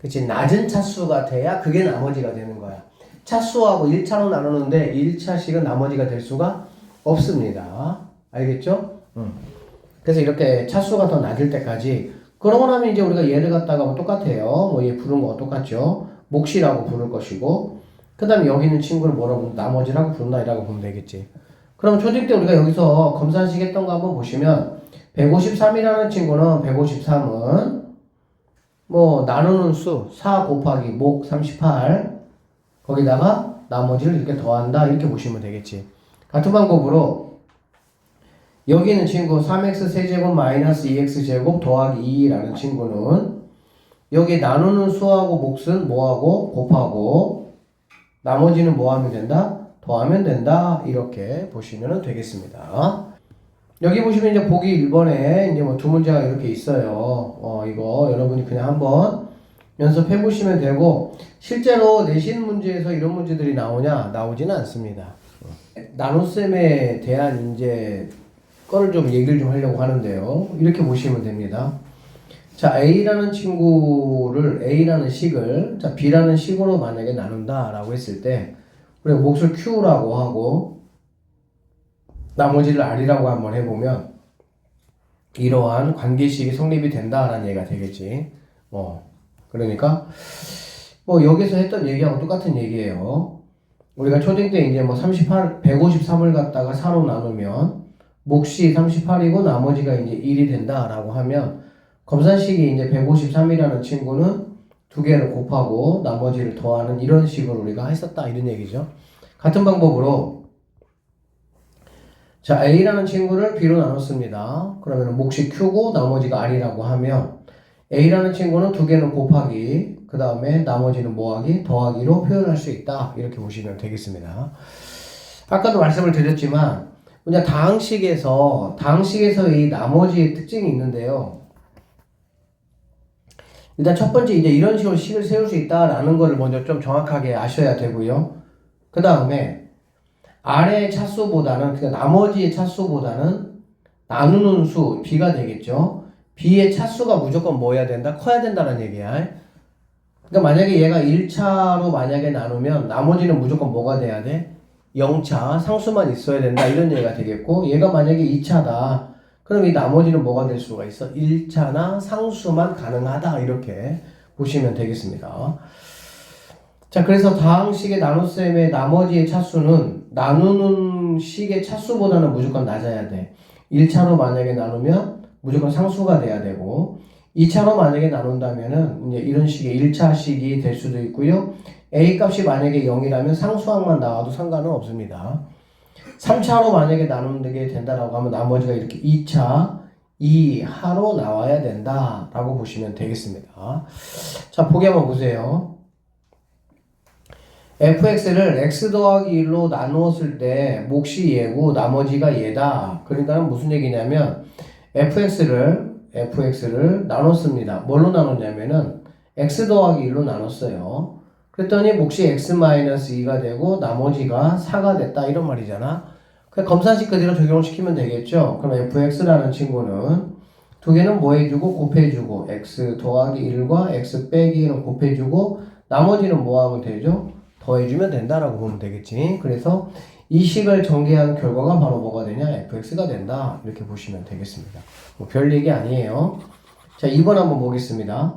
그치? 낮은 차수가 돼야 그게 나머지가 되는 거야. 차수하고 1차로 나누는데 1차씩은 나머지가 될 수가 없습니다. 알겠죠? 그래서 이렇게 차수가 더 낮을 때까지 그러고 나면 이제 우리가 얘를 갖다가 뭐 똑같아요. 뭐 얘 부른 거가 똑같죠. 몫이라고 부를 것이고 그 다음에 여기 있는 친구를 뭐라고 나머지라고 부른다 이라고 보면 되겠지. 그럼 초딩 때 우리가 여기서 검산식 했던 거 한번 보시면 153이라는 친구는 153은 뭐 나누는 수 4 곱하기 목 38 거기다가 나머지를 이렇게 더한다 이렇게 보시면 되겠지. 같은 방법으로 여기 있는 친구 3x 세제곱 마이너스 2x 제곱 더하기 2라는 친구는 여기 나누는 수하고 몫은 뭐하고 곱하고 나머지는 뭐 하면 된다? 더하면 된다 이렇게 보시면 되겠습니다. 여기 보시면 이제 보기 1번에 이제 뭐 두 문제가 이렇게 있어요. 이거 여러분이 그냥 한번 연습해 보시면 되고 실제로 내신 문제에서 이런 문제들이 나오냐? 나오지는 않습니다. 나눗셈에 대한 이제 거를 좀 얘기를 좀 하려고 하는데요. 이렇게 보시면 됩니다. 자, A라는 친구를 A라는 식을 자, B라는 식으로 만약에 나눈다라고 했을 때 우리가 몫을 Q라고 하고 나머지를 R이라고 한번 해보면 이러한 관계식이 성립이 된다라는 얘기가 되겠지. 그러니까 뭐 여기서 했던 얘기하고 똑같은 얘기예요. 우리가 초딩 때 이제 뭐 153을 갖다가 4로 나누면 몫이 38이고 나머지가 이제 1이 된다라고 하면 검산식이 이제 153이라는 친구는 두 개를 곱하고 나머지를 더하는 이런 식으로 우리가 했었다 이런 얘기죠. 같은 방법으로 자 A라는 친구를 B로 나눴습니다. 그러면 몫이 Q고 나머지가 R이라고 하면 A라는 친구는 두 개는 곱하기 그 다음에 나머지는 뭐하기? 더하기로 표현할 수 있다 이렇게 보시면 되겠습니다. 아까도 말씀을 드렸지만 그냥 다항식에서 이 나머지의 특징이 있는데요. 일단 첫 번째 이제 이런 식으로 식을 세울 수 있다라는 걸 먼저 좀 정확하게 아셔야 되고요. 그 다음에 R의 차수보다는 그러니까 나머지의 차수보다는 나누는 수 B가 되겠죠. B의 차수가 무조건 뭐여야 된다? 커야 된다는 얘기야. 그러니까 만약에 얘가 1차로 만약에 나누면 나머지는 무조건 뭐가 돼야 돼? 0차 상수만 있어야 된다 이런 얘기가 되겠고 얘가 만약에 2차다 그럼 이 나머지는 뭐가 될 수가 있어? 1차나 상수만 가능하다 이렇게 보시면 되겠습니다. 자 그래서 다항식의 나눗셈의 나머지의 차수는 나누는 식의 차수보다는 무조건 낮아야 돼. 1차로 만약에 나누면 무조건 상수가 돼야 되고 2차로 만약에 나눈다면은 이제 이런 식의 1차식이 될 수도 있고요. A 값이 만약에 0이라면 상수항만 나와도 상관은 없습니다. 3차로 만약에 나누게 된다라고 하면 나머지가 이렇게 2차, 2하로 나와야 된다라고 보시면 되겠습니다. 자, 보기 한번 보세요. fx를 x 더하기 1로 나누었을 때 몫이 얘고 나머지가 얘다. 그러니까 무슨 얘기냐면 fx를 나눴습니다. 뭘로 나눴냐면은 x 더하기 1로 나눴어요. 그랬더니 몫이 x-2가 되고 나머지가 4가 됐다 이런 말이잖아. 그냥 검산식 그대로 적용시키면 되겠죠. 그럼 fx라는 친구는 두 개는 뭐 해주고 곱해주고 x 더하기 1과 x 빼기 1은 곱해주고 나머지는 뭐 하면 되죠? 더해주면 된다라고 보면 되겠지. 그래서 이 식을 전개한 결과가 바로 뭐가 되냐? fx가 된다. 이렇게 보시면 되겠습니다. 뭐 별 얘기 아니에요. 자, 2번 한번 보겠습니다.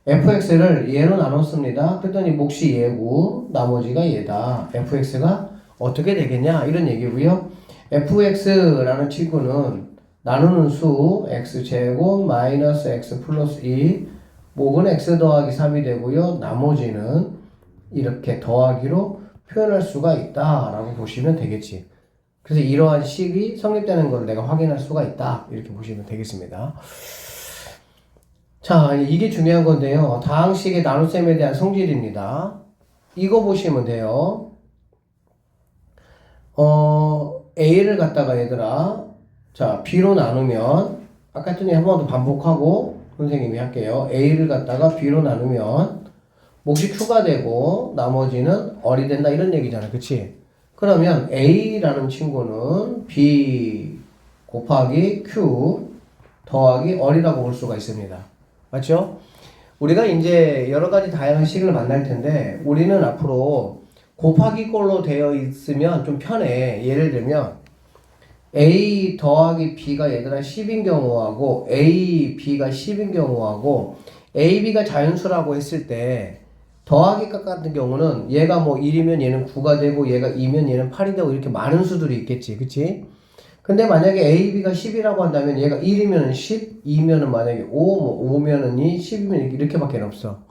fx를 얘로 나눴습니다. 그랬더니 몫이 얘고 나머지가 얘다. fx가 어떻게 되겠냐? 이런 얘기고요. fx라는 친구는 나누는 수 x제곱 마이너스 x 플러스 2 목은 x 더하기 3이 되고요. 나머지는 이렇게 더하기로 표현할 수가 있다라고 보시면 되겠지. 그래서 이러한 식이 성립되는 걸 내가 확인할 수가 있다. 이렇게 보시면 되겠습니다. 자, 이게 중요한 건데요. 다항식의 나눗셈에 대한 성질입니다. 이거 보시면 돼요. A를 갖다가 얘들아, 자, B로 나누면, 아까 했더니 한 번 더 반복하고, 선생님이 할게요. A를 갖다가 B로 나누면, 몫이 Q가 되고, 나머지는 R이 된다, 이런 얘기잖아. 그치? 그러면 A라는 친구는 B 곱하기 Q 더하기 R이라고 볼 수가 있습니다. 맞죠? 우리가 이제 여러 가지 다양한 식을 만날 텐데 우리는 앞으로 곱하기 꼴로 되어 있으면 좀 편해. 예를 들면 A 더하기 B가 얘들아 10인 경우하고 A, B가 10인 경우하고 A, B가 자연수라고 했을 때 더하기값 같은 경우는 얘가 뭐 1이면 얘는 9가 되고 얘가 2면 얘는 8이 되고 이렇게 많은 수들이 있겠지. 그치? 근데 만약에 A, B가 10이라고 한다면 얘가 1이면 10, 2면은 만약에 5, 뭐 5면은 2, 10이면 이렇게밖에 없어.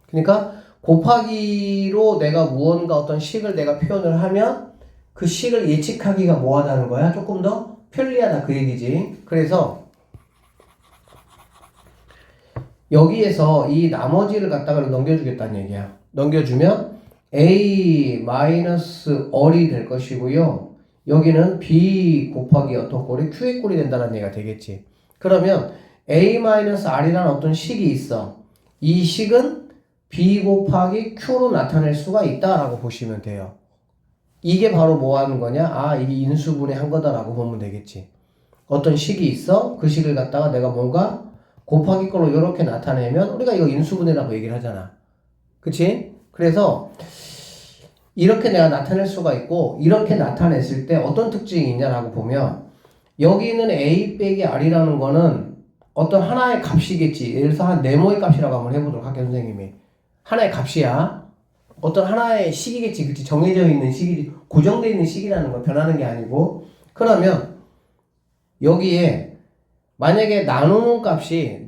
그러니까 곱하기로 내가 무언가 어떤 식을 내가 표현을 하면 그 식을 예측하기가 뭐하다는 거야? 조금 더 편리하다 그 얘기지. 그래서 여기에서 이 나머지를 갖다가 넘겨주겠다는 얘기야. 넘겨주면 A-얼이 될 것이고요. 여기는 B 곱하기 어떤 꼴이 Q의 꼴이 된다는 얘기가 되겠지. 그러면 A-R이라는 어떤 식이 있어. 이 식은 B 곱하기 Q로 나타낼 수가 있다라고 보시면 돼요. 이게 바로 뭐 하는 거냐? 아, 이게 인수분해 한 거다라고 보면 되겠지. 어떤 식이 있어? 그 식을 갖다가 내가 뭔가 곱하기 걸로 이렇게 나타내면 우리가 이거 인수분해라고 얘기를 하잖아. 그치? 그래서 이렇게 내가 나타낼 수가 있고 이렇게 나타냈을 때 어떤 특징이 있냐라고 보면 여기 있는 A 빼기 R이라는 거는 어떤 하나의 값이겠지. 예를 들어서 한 네모의 값이라고 한번 해보도록 할게요, 선생님이. 하나의 값이야. 어떤 하나의 식이겠지. 그치? 정해져 있는 식이, 고정되어 있는 식이라는 거 변하는 게 아니고. 그러면 여기에 만약에 나누는 값이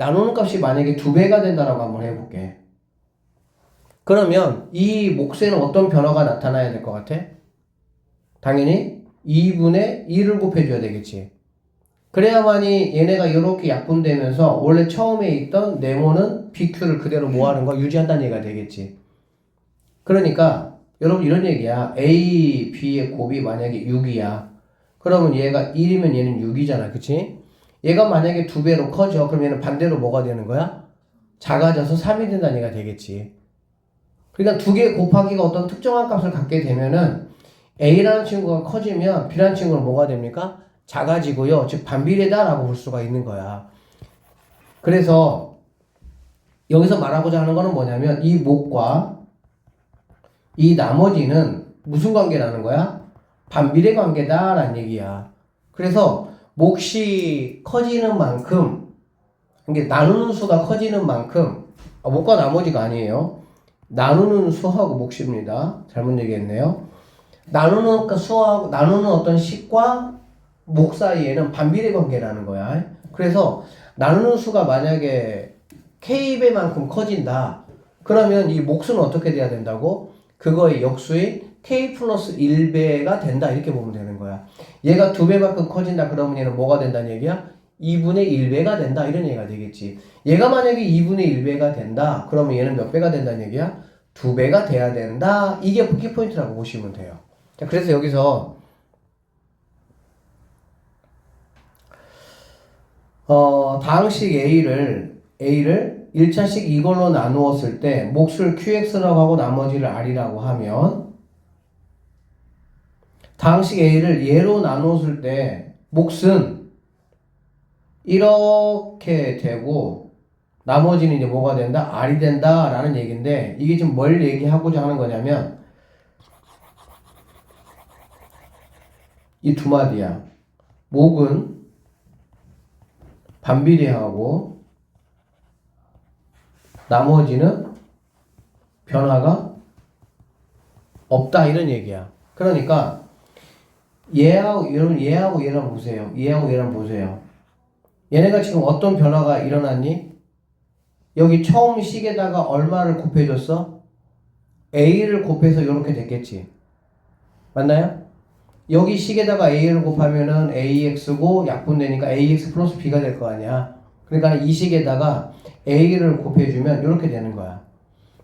만약에 2배가 된다라고 한번 해볼게. 그러면 이 몫에는 어떤 변화가 나타나야 될 것 같아? 당연히 2분의 1을 곱해줘야 되겠지. 그래야만이 얘네가 이렇게 약분되면서 원래 처음에 있던 네모는 BQ를 그대로 뭐하는 거 유지한다는 얘기가 되겠지. 그러니까 여러분 이런 얘기야. A, B의 곱이 만약에 6이야. 그러면 얘가 1이면 얘는 6이잖아. 그치? 얘가 만약에 2배로 커져. 그럼 얘는 반대로 뭐가 되는 거야? 작아져서 3이 된다는 얘기가 되겠지. 그러니까 두 개 곱하기가 어떤 특정한 값을 갖게 되면은 A라는 친구가 커지면 B라는 친구는 뭐가 됩니까? 작아지고요. 즉 반비례다라고 볼 수가 있는 거야. 그래서 여기서 말하고자 하는 거는 뭐냐면 이 몫과 이 나머지는 무슨 관계라는 거야? 반비례 관계다라는 얘기야. 그래서 몫이 커지는 만큼 이게 나누는 수가 커지는 만큼 몫과 나머지가 아니에요. 나누는 수하고 몫입니다. 잘못 얘기했네요. 나누는 어떤 식과 몫 사이에는 반비례 관계라는 거야. 그래서 나누는 수가 만약에 K배만큼 커진다. 그러면 이 몫은 어떻게 돼야 된다고? 그거의 역수인 K 플러스 1배가 된다. 이렇게 보면 되는 거야. 얘가 2배만큼 커진다. 그러면 얘는 뭐가 된다는 얘기야? 2분의 1배가 된다. 이런 얘기가 되겠지. 얘가 만약에 2분의 1배가 된다. 그러면 얘는 몇 배가 된다는 얘기야? 2배가 돼야 된다. 이게 키포인트라고 보시면 돼요. 자, 그래서 여기서 다항식 A를 1차식 이걸로 나누었을 때 몫을 QX라고 하고 나머지를 R이라고 하면 다항식 A를 얘로 나누었을 때 몫은 이렇게 되고 나머지는 이제 뭐가 된다? R이 된다 라는 얘기인데 이게 지금 뭘 얘기하고자 하는 거냐면 이 두 마디야. 몫은 반비례하고 나머지는 변화가 없다 이런 얘기야. 그러니까 여러분 얘하고 얘랑 보세요. 얘하고 얘랑 보세요. 얘네가 지금 어떤 변화가 일어났니? 여기 처음 식에다가 얼마를 곱해줬어? A를 곱해서 이렇게 됐겠지. 맞나요? 여기 식에다가 A를 곱하면은 AX고 약분되니까 AX 플러스 B가 될 거 아니야. 그러니까 이 식에다가 A를 곱해주면 이렇게 되는 거야.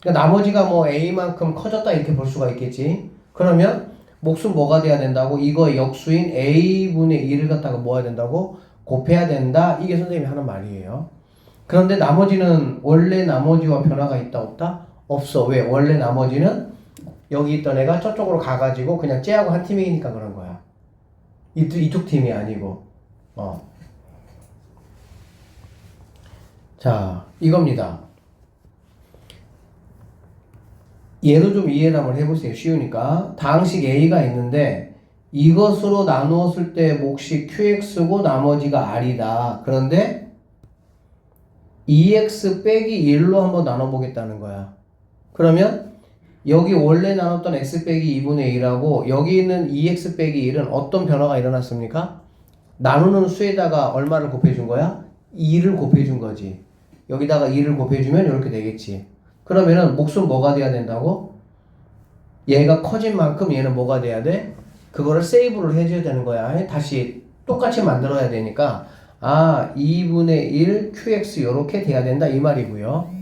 그러니까 나머지가 뭐 A만큼 커졌다 이렇게 볼 수가 있겠지. 그러면 몫은 뭐가 돼야 된다고? 이거 역수인 A분의 1을 갖다가 뭐 해야 된다고? 곱해야 된다. 이게 선생님이 하는 말이에요. 그런데 나머지는 원래 나머지와 변화가 있다 없다? 없어. 왜? 원래 나머지는 여기 있던 애가 저쪽으로 가가지고 그냥 쟤하고 한 팀이니까 그런 거야. 이쪽 팀이 아니고. 자, 이겁니다. 얘도 좀 이해를 한번 해보세요. 쉬우니까. 다항식 A가 있는데 이것으로 나누었을 때 몫이 QX고 나머지가 R이다. 그런데 2X 빼기 1로 한번 나눠보겠다는 거야. 그러면 여기 원래 나눴던 x 빼기 2분의 1하고 여기 있는 2x 빼기 1은 어떤 변화가 일어났습니까? 나누는 수에다가 얼마를 곱해준 거야? 2를 곱해준 거지. 여기다가 2를 곱해주면 이렇게 되겠지. 그러면은 몫은 뭐가 돼야 된다고? 얘가 커진 만큼 얘는 뭐가 돼야 돼? 그거를 세이브를 해줘야 되는 거야. 다시 똑같이 만들어야 되니까 2분의 1 qx 요렇게 돼야 된다 이 말이고요.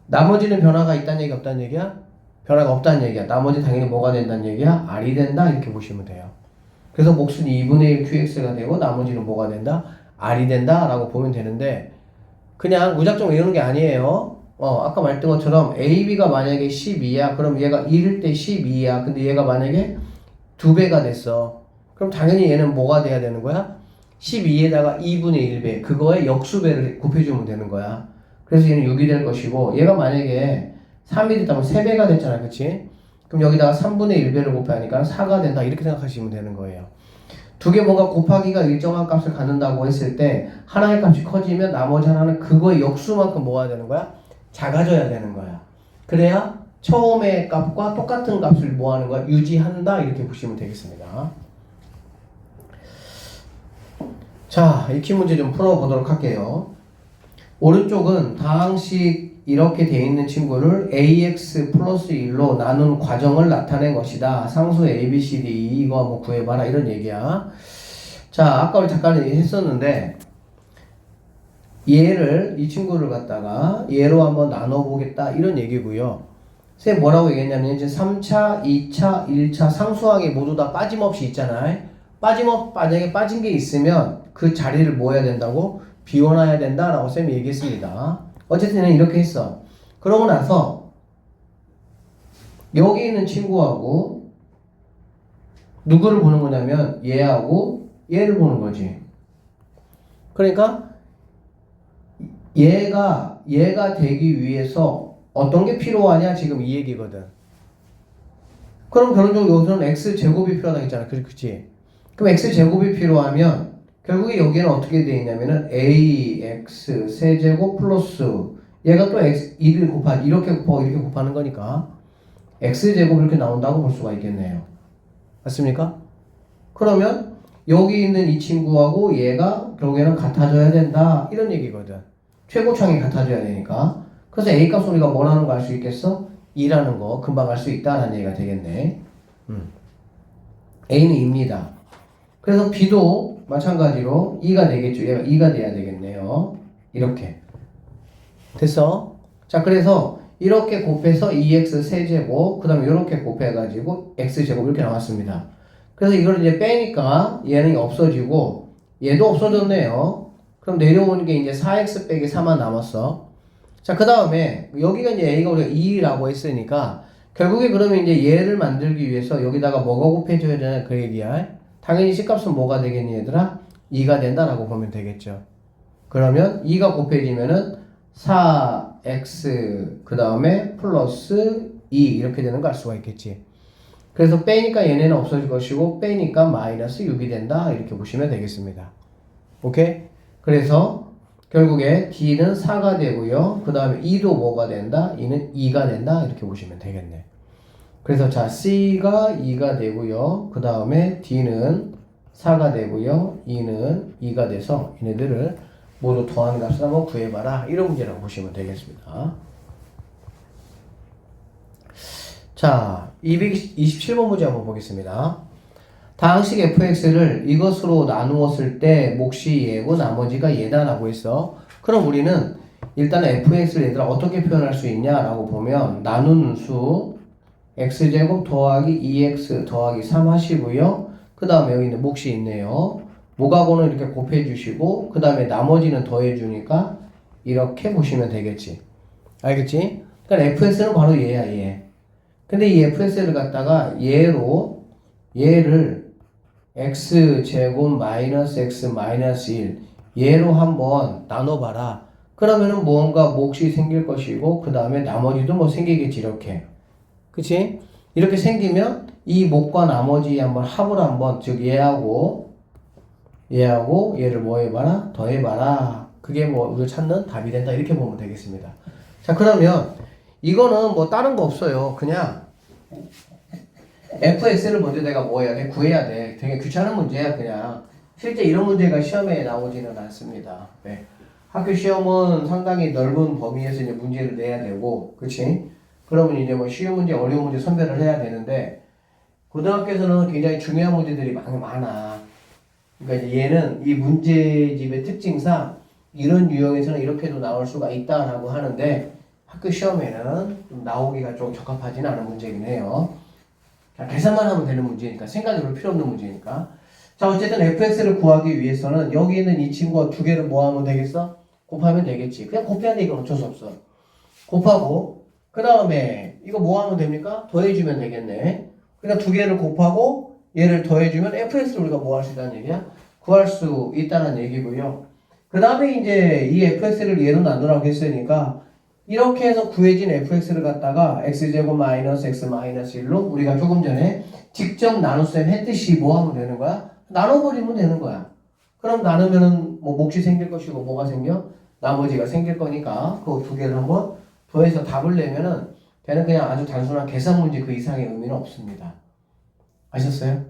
나머지는 변화가 있다는 얘기 없다는 얘기야? 변화가 없다는 얘기야. 나머지 당연히 뭐가 된다는 얘기야? r이 된다 이렇게 보시면 돼요. 그래서 몫은 2분의 1 qx가 되고 나머지는 뭐가 된다? r이 된다 라고 보면 되는데 그냥 무작정 외우는 게 아니에요. 아까 말했던 것처럼 AB가 만약에 12야. 그럼 얘가 1일 때 12야. 근데 얘가 만약에 2배가 됐어. 그럼 당연히 얘는 뭐가 돼야 되는 거야? 12에다가 2분의 1배. 그거에 역수배를 곱해주면 되는 거야. 그래서 얘는 6이 될 것이고 얘가 만약에 3이 됐다면 3배가 됐잖아. 그치? 그럼 여기다가 3분의 1배를 곱하니까 4가 된다. 이렇게 생각하시면 되는 거예요. 두 개 뭔가 곱하기가 일정한 값을 갖는다고 했을 때 하나의 값이 커지면 나머지 하나는 그거의 역수만큼 뭐가 되는 거야? 작아져야 되는 거야. 그래야 처음의 값과 똑같은 값을 뭐 하는 거야? 유지한다 이렇게 보시면 되겠습니다. 자, 익히 문제 좀 풀어보도록 할게요. 오른쪽은 다항식 이렇게 돼 있는 친구를 ax 플러스 1로 나눈 과정을 나타낸 것이다. 상수 a, b, c, d 이거 한번 구해봐라 이런 얘기야. 자, 아까 우리 잠깐 했었는데 얘를 이 친구를 갖다가 얘로 한번 나눠보겠다 이런 얘기고요. 선생님 뭐라고 얘기했냐면 이제 3차, 2차, 1차 상수항이 모두 다 빠짐없이 있잖아요. 만약에 빠진 게 있으면 그 자리를 뭐 해야 된다고? 비워놔야 된다라고 쌤이 얘기했습니다. 어쨌든 이렇게 했어. 그러고 나서 여기 있는 친구하고 누구를 보는 거냐면 얘하고 얘를 보는 거지. 그러니까 얘가 되기 위해서 어떤 게 필요하냐 지금 이 얘기거든. 그럼 결론적으로 여기서는 x제곱이 필요하다 했잖아. 그치? 그럼 x제곱이 필요하면 결국에 여기는 어떻게 되어 있냐면은 ax 세제곱 플러스 얘가 또 x 2를 곱하기 이렇게 곱하는 거니까 x제곱 이렇게 나온다고 볼 수가 있겠네요. 맞습니까? 그러면 여기 있는 이 친구하고 얘가 결국에는 같아져야 된다 이런 얘기거든. 최고창이 같아져야 되니까. 그래서 a 값 우리가 뭐라는 거 알 수 있겠어? 2라는 거 금방 알 수 있다라는 얘기가 되겠네. a는 2입니다. 그래서 b도 마찬가지로 2가 되겠죠. 얘가 2가 돼야 되겠네요. 이렇게. 됐어? 자, 그래서 이렇게 곱해서 2x 세제곱, 그 다음에 이렇게 곱해가지고 x제곱 이렇게 나왔습니다. 그래서 이걸 이제 빼니까 얘는 없어지고 얘도 없어졌네요. 그럼 내려오는 게 이제 4x 빼기 4만 남았어. 자, 그 다음에 여기가 이제 a가 우리가 2라고 했으니까 결국에 그러면 이제 얘를 만들기 위해서 여기다가 뭐가 곱해줘야 되나 그 얘기야. 당연히 C값은 뭐가 되겠니 얘들아? 2가 된다라고 보면 되겠죠. 그러면 2가 곱해지면은 4x 그 다음에 플러스 2 이렇게 되는 거 알 수가 있겠지. 그래서 빼니까 얘네는 없어질 것이고 빼니까 마이너스 6이 된다 이렇게 보시면 되겠습니다. 오케이? 그래서 결국에 D는 4가 되고요. 그 다음에 2도 뭐가 된다? 2는 2가 된다 이렇게 보시면 되겠네. 그래서 자 C가 2가 되고요. 그 다음에 D는 4가 되고요. 2는 2가 돼서 얘네들을 모두 더하는 값을 한번 구해봐라. 이런 문제라고 보시면 되겠습니다. 자, 227번 문제 한번 보겠습니다. 다항식 fx를 이것으로 나누었을 때 몫이 얘고 나머지가 얘다라고 했어. 그럼 우리는 일단 fx를 얘들아 어떻게 표현할 수 있냐라고 보면 나누는 수 x제곱 더하기 2x 더하기 3 하시고요. 그 다음에 여기 있는 몫이 있네요. 목하고는 이렇게 곱해주시고 그 다음에 나머지는 더해주니까 이렇게 보시면 되겠지. 알겠지? 그러니까 fx는 바로 얘야 얘. 근데 이 fx를 갖다가 얘를 x제곱 마이너스 x 마이너스 1 얘로 한번 나눠봐라. 그러면은 뭔가 몫이 생길 것이고 그 다음에 나머지도 뭐 생기겠지 이렇게. 그치? 이렇게 생기면 이 몫과 나머지 한번 합을 한번 즉 얘하고 얘를 뭐 해봐라? 더해봐라. 그게 뭐 우리가 찾는 답이 된다 이렇게 보면 되겠습니다. 자 그러면 이거는 뭐 다른 거 없어요. 그냥 fx를 먼저 내가 뭐 해야 돼? 구해야 돼. 되게 귀찮은 문제야 그냥. 실제 이런 문제가 시험에 나오지는 않습니다. 네. 학교 시험은 상당히 넓은 범위에서 이제 문제를 내야 되고, 그치? 그러면 이제 뭐 쉬운 문제, 어려운 문제 선별을 해야 되는데, 고등학교에서는 굉장히 중요한 문제들이 많아. 그러니까 이제 얘는 이 문제집의 특징상 이런 유형에서는 이렇게도 나올 수가 있다라고 하는데, 학교 시험에는 좀 나오기가 좀 적합하지는 않은 문제이긴 해요. 자, 계산만 하면 되는 문제니까, 생각이 별 필요 없는 문제니까. 자, 어쨌든 fx를 구하기 위해서는 여기 있는 이 친구와 두 개를 뭐 하면 되겠어? 곱하면 되겠지. 그냥 곱해야 돼. 이건 어쩔 수 없어. 곱하고, 그 다음에 이거 뭐 하면 됩니까? 더해주면 되겠네. 그러니까 두 개를 곱하고 얘를 더해주면 fx를 우리가 뭐 할 수 있다는 얘기야? 구할 수 있다는 얘기고요. 그 다음에 이제 이 fx를 얘로 나누라고 했으니까 이렇게 해서 구해진 fx를 갖다가 x제곱 마이너스 x 마이너스 1로 우리가 조금 전에 직접 나눗셈 했듯이 뭐 하면 되는 거야? 나눠버리면 되는 거야. 그럼 나누면은 뭐 몫이 생길 것이고 뭐가 생겨? 나머지가 생길 거니까 그 두 개를 한번 더해서 답을 내면은 걔는 그냥 아주 단순한 계산 문제 그 이상의 의미는 없습니다. 아셨어요?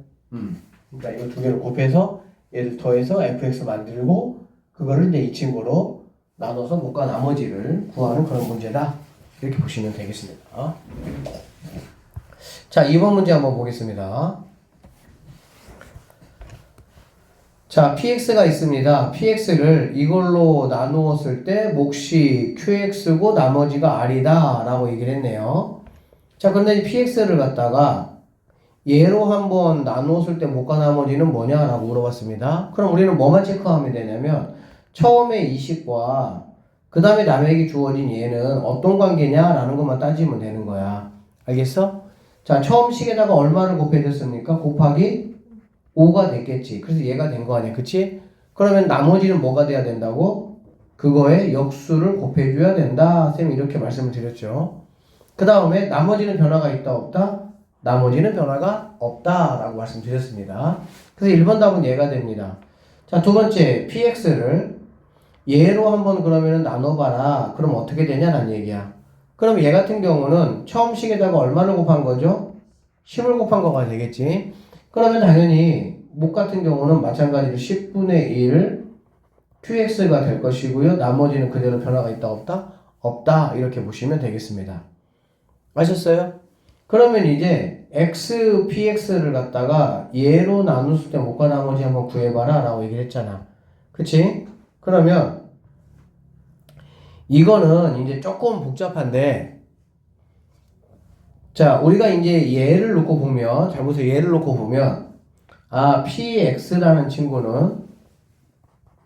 그러니까 이거 두 개를 곱해서 얘를 더해서 fx 만들고 그거를 이제 이 친구로 나눠서 몫과 나머지를 구하는 그런 문제다. 이렇게 보시면 되겠습니다. 자, 2번 문제 한번 보겠습니다. 자, px가 있습니다. px를 이걸로 나누었을 때 몫이 qx고 나머지가 r이다 라고 얘기를 했네요. 자, 그런데 이 px를 갖다가 얘로 한번 나누었을 때 몫과 나머지는 뭐냐 라고 물어봤습니다. 그럼 우리는 뭐만 체크하면 되냐면 처음에 이 식과 그 다음에 남에게 주어진 얘는 어떤 관계냐 라는 것만 따지면 되는 거야. 알겠어? 자, 처음 식에다가 얼마를 곱해줬습니까? 곱하기 5가 됐겠지. 그래서 얘가 된 거 아니야. 그치? 그러면 나머지는 뭐가 돼야 된다고? 그거에 역수를 곱해줘야 된다. 쌤이 이렇게 말씀을 드렸죠. 그 다음에 나머지는 변화가 있다 없다? 나머지는 변화가 없다 라고 말씀드렸습니다. 그래서 1번 답은 얘가 됩니다. 자, 두 번째 px를 얘로 한번 그러면은 나눠봐라. 그럼 어떻게 되냐라는 얘기야. 그럼 얘 같은 경우는 처음 식에다가 얼마를 곱한 거죠? 10을 곱한 거가 되겠지. 그러면 당연히 목 같은 경우는 마찬가지로 10분의 1 qx가 될 것이고요. 나머지는 그대로 변화가 있다 없다? 없다. 이렇게 보시면 되겠습니다. 아셨어요? 그러면 이제 x, px를 갖다가 얘로 나눴을 때 목과 나머지 한번 구해봐라 라고 얘기를 했잖아. 그치? 그러면 이거는 이제 조금 복잡한데 자, 우리가 이제 얘를 놓고 보면 잘 보세요. 얘를 놓고 보면 px라는 친구는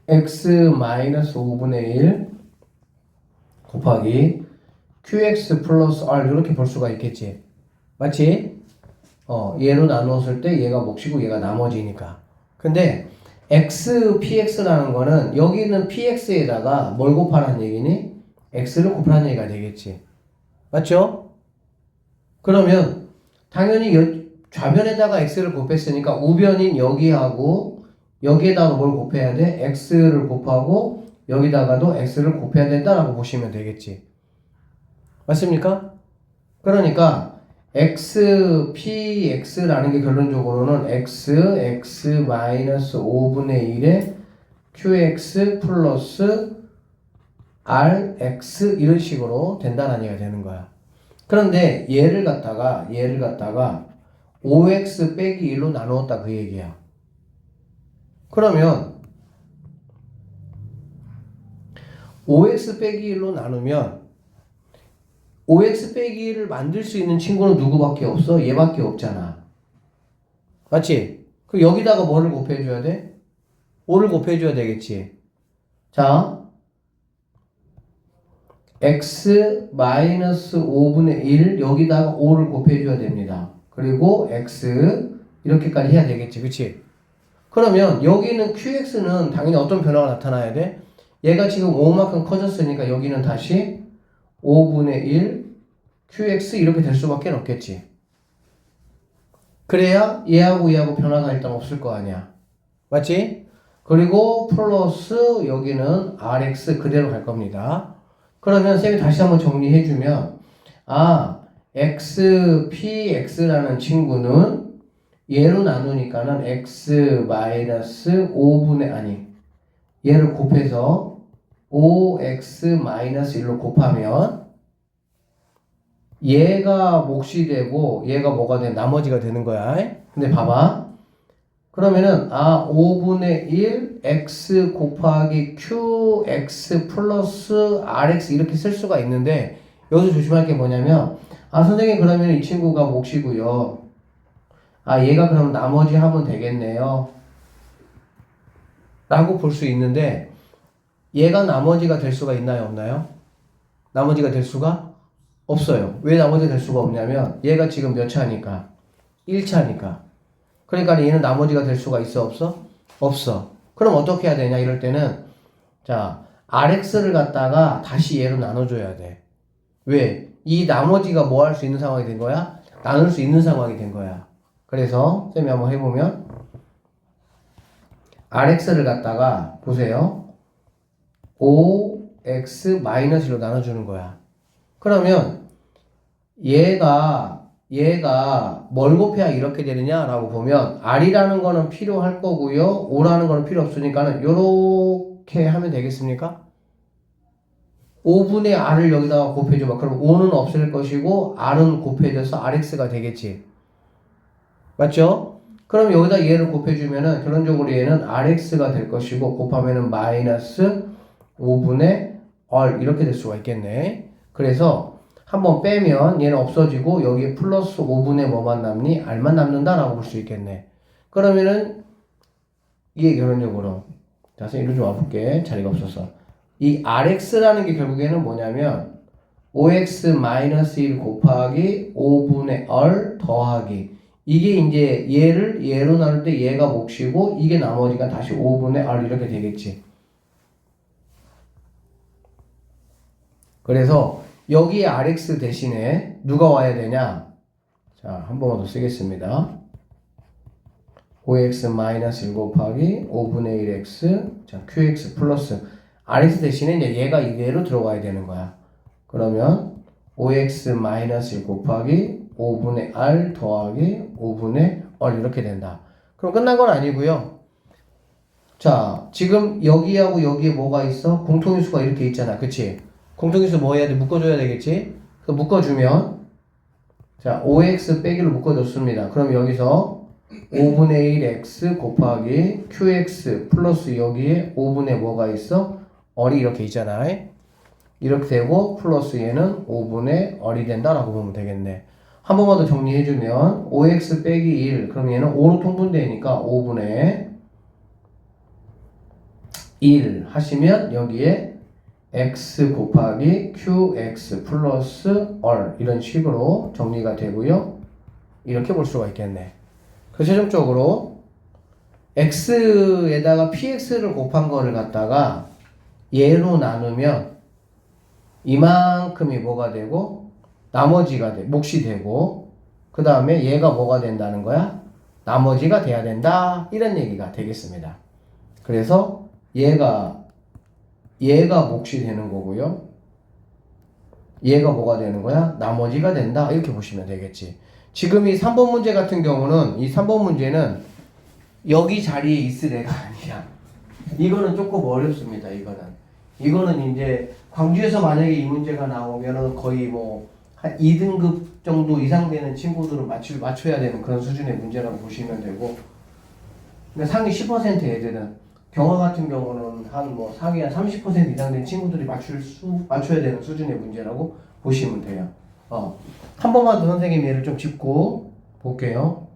x-5분의 1 곱하기 qx 플러스 r 이렇게 볼 수가 있겠지. 맞지? 얘로 나누었을 때 얘가 몫이고 얘가 나머지니까. 근데 x, px라는 거는 여기 있는 px에다가 뭘 곱하라는 얘기니? x를 곱하라는 얘기가 되겠지. 맞죠? 그러면 당연히 좌변에다가 x를 곱했으니까 우변인 여기하고 여기에다가 뭘 곱해야 돼? x를 곱하고 여기다가도 x를 곱해야 된다라고 보시면 되겠지. 맞습니까? 그러니까 x, px라는 게 결론적으로는 x-5분의 1에 qx 플러스 rx 이런 식으로 된다는 얘기가 되는 거야. 그런데 얘를 갖다가 5x 빼기 1로 나누었다 그 얘기야. 그러면 5x 빼기 1로 나누면 5x 빼기 1을 만들 수 있는 친구는 누구밖에 없어? 얘밖에 없잖아. 맞지? 그럼 여기다가 뭐를 곱해줘야 돼? 5를 곱해줘야 되겠지. 자, x-5분의 1 여기다가 5를 곱해줘야 됩니다. 그리고 x 이렇게까지 해야 되겠지. 그치? 그러면 여기는 qx는 당연히 어떤 변화가 나타나야 돼? 얘가 지금 5만큼 커졌으니까 여기는 다시 5분의 1 qx 이렇게 될 수밖에 없겠지. 그래야 얘하고 변화가 일단 없을 거 아니야. 맞지? 그리고 플러스 여기는 rx 그대로 갈 겁니다. 그러면 쌤이 다시 한번 정리해주면 px라는 친구는 얘로 나누니까는 x 마이너스 5분의 아니 얘를 곱해서 5x 마이너스 1로 곱하면 얘가 몫이 되고 얘가 뭐가 돼? 나머지가 되는 거야. 근데 봐봐. 그러면은 5분의 1 x 곱하기 qx 플러스 rx 이렇게 쓸 수가 있는데 여기서 조심할 게 뭐냐면 선생님 그러면 이 친구가 몫이고요. 얘가 그럼 나머지 하면 되겠네요. 라고 볼 수 있는데 얘가 나머지가 될 수가 있나요? 없나요? 나머지가 될 수가 없어요. 왜 나머지가 될 수가 없냐면 얘가 지금 몇 차니까? 1차니까. 그러니까 얘는 나머지가 될 수가 있어? 없어? 없어. 그럼 어떻게 해야 되냐 이럴 때는 자 RX를 갖다가 다시 얘로 나눠줘야 돼. 왜? 이 나머지가 뭐 할 수 있는 상황이 된 거야? 나눌 수 있는 상황이 된 거야. 그래서 쌤이 한번 해보면 RX를 갖다가 보세요. 5x-1로 나눠주는 거야. 그러면 얘가 뭘 곱해야 이렇게 되느냐라고 보면 R이라는 거는 필요할 거고요. 5라는 거는 필요 없으니까는 요렇게 하면 되겠습니까? 5분의 R을 여기다가 곱해줘봐. 그럼 5는 없을 것이고 R은 곱해져서 RX가 되겠지. 맞죠? 그럼 여기다 얘를 곱해주면은 결론적으로 얘는 RX가 될 것이고 곱하면은 마이너스 5분의 R 이렇게 될 수가 있겠네. 그래서 한번 빼면 얘는 없어지고 여기에 플러스 5분의 뭐만 남니? R만 남는다라고 볼 수 있겠네. 그러면은 이게 결론적으로 자, 선생님 이리 좀 와볼게. 자리가 없어서 이 RX라는 게 결국에는 뭐냐면 5x-1 곱하기 5분의 R 더하기 이게 이제 얘를 얘로 나눌 때 얘가 몫이고 이게 나머지가 다시 5분의 R 이렇게 되겠지. 그래서 여기에 RX 대신에 누가 와야 되냐? 자, 한 번만 더 쓰겠습니다. 5x-1 곱하기 5분의 1x 자, qx 플러스 RX 대신에 이제 얘가 이대로 들어가야 되는 거야. 그러면 5x-1 곱하기 5분의 R 더하기 5분의 R 이렇게 된다. 그럼 끝난 건 아니고요. 자, 지금 여기하고 여기에 뭐가 있어? 공통인수가 이렇게 있잖아. 그치? 공통인수 뭐 해야 돼? 묶어줘야 되겠지? 그래서 묶어주면 자 5x 빼기로 묶어줬습니다. 그럼 여기서 5분의 1x 곱하기 qx 플러스 여기에 5분의 뭐가 있어? R이 이렇게 있잖아. 이렇게 되고 플러스 얘는 5분의 R이 된다라고 보면 되겠네. 한 번만 더 정리해주면 5x 빼기 1 그럼 얘는 5로 통분되니까 5분의 1 하시면 여기에 x 곱하기 qx 플러스 R 이런 식으로 정리가 되고요. 이렇게 볼 수가 있겠네. 그래서 최종적으로 x에다가 px를 곱한 거를 갖다가 얘로 나누면 이만큼이 뭐가 되고 나머지가 돼, 몫이 되고 그 다음에 얘가 뭐가 된다는 거야? 나머지가 돼야 된다 이런 얘기가 되겠습니다. 그래서 얘가 몫이 되는 거고요. 얘가 뭐가 되는 거야? 나머지가 된다 이렇게 보시면 되겠지. 지금 이 3번 문제 같은 경우는 이 3번 문제는 여기 자리에 있을 애가 아니야. 이거는 조금 어렵습니다. 이거는 이제 광주에서 만약에 이 문제가 나오면은 거의 뭐 한 2등급 정도 이상 되는 친구들은 맞춰야 되는 그런 수준의 문제라고 보시면 되고, 근데 상위 10% 애들은 경화 같은 경우는 한 뭐 상위 한 30% 이상 된 친구들이 맞춰야 되는 수준의 문제라고 보시면 돼요. 한 번만 더 선생님 얘를 좀 짚고 볼게요.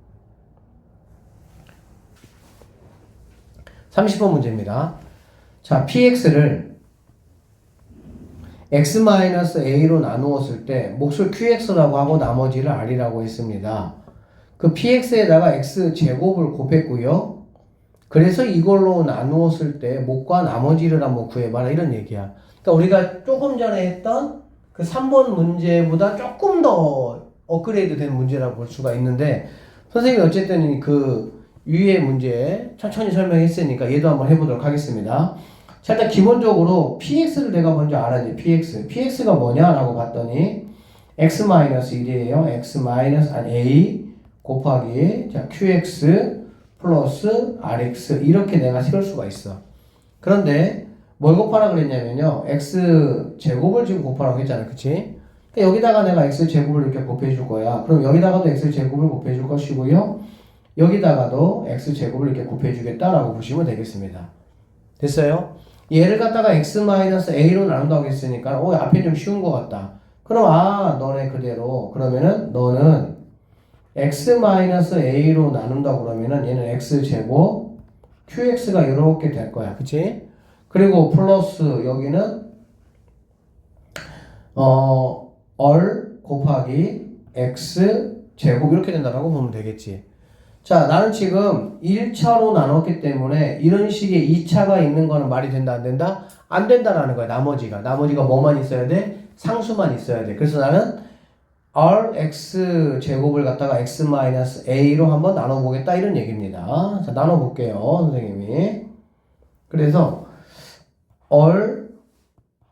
30번 문제입니다. 자, px를 x-a로 나누었을 때 몫을 qx라고 하고 나머지를 r이라고 했습니다. 그 px에다가 x제곱을 곱했고요. 그래서 이걸로 나누었을 때 몫과 나머지를 한번 구해봐라 이런 얘기야. 그러니까 우리가 조금 전에 했던 그 3번 문제보다 조금 더 업그레이드 된 문제라고 볼 수가 있는데, 선생님이 어쨌든 그 위의 문제 천천히 설명했으니까 얘도 한번 해보도록 하겠습니다. 자, 일단 기본적으로 px를 내가 먼저 알아야 돼. px가 뭐냐라고 봤더니 x-1이에요. a 곱하기 자 qx 플러스 rx 이렇게 내가 세울 수가 있어. 그런데 뭘 곱하라 그랬냐면요. x 제곱을 지금 곱하라고 했잖아. 그치? 그러니까 여기다가 내가 x 제곱을 이렇게 곱해 줄 거야. 그럼 여기다가도 x 제곱을 곱해 줄 것이고요. 여기다가도 x 제곱을 이렇게 곱해 주겠다라고 보시면 되겠습니다. 됐어요? 얘를 갖다가 x-a로 나눈다고 했으니까 앞에 좀 쉬운 것 같다. 그럼 너네 그대로 그러면은 너는 x-a로 나눈다 그러면은 얘는 x제곱 qx가 이렇게 될 거야. 그치? 그리고 플러스 여기는 얼 곱하기 x제곱 이렇게 된다라고 보면 되겠지. 자, 나는 지금 1차로 나눴기 때문에 이런 식의 2차가 있는 거는 말이 된다 안 된다? 안 된다라는 거야. 나머지가 뭐만 있어야 돼? 상수만 있어야 돼. 그래서 나는 rx 제곱을 갖다가 x-a로 한번 나눠보겠다 이런 얘기입니다. 자, 나눠볼게요, 선생님이. 그래서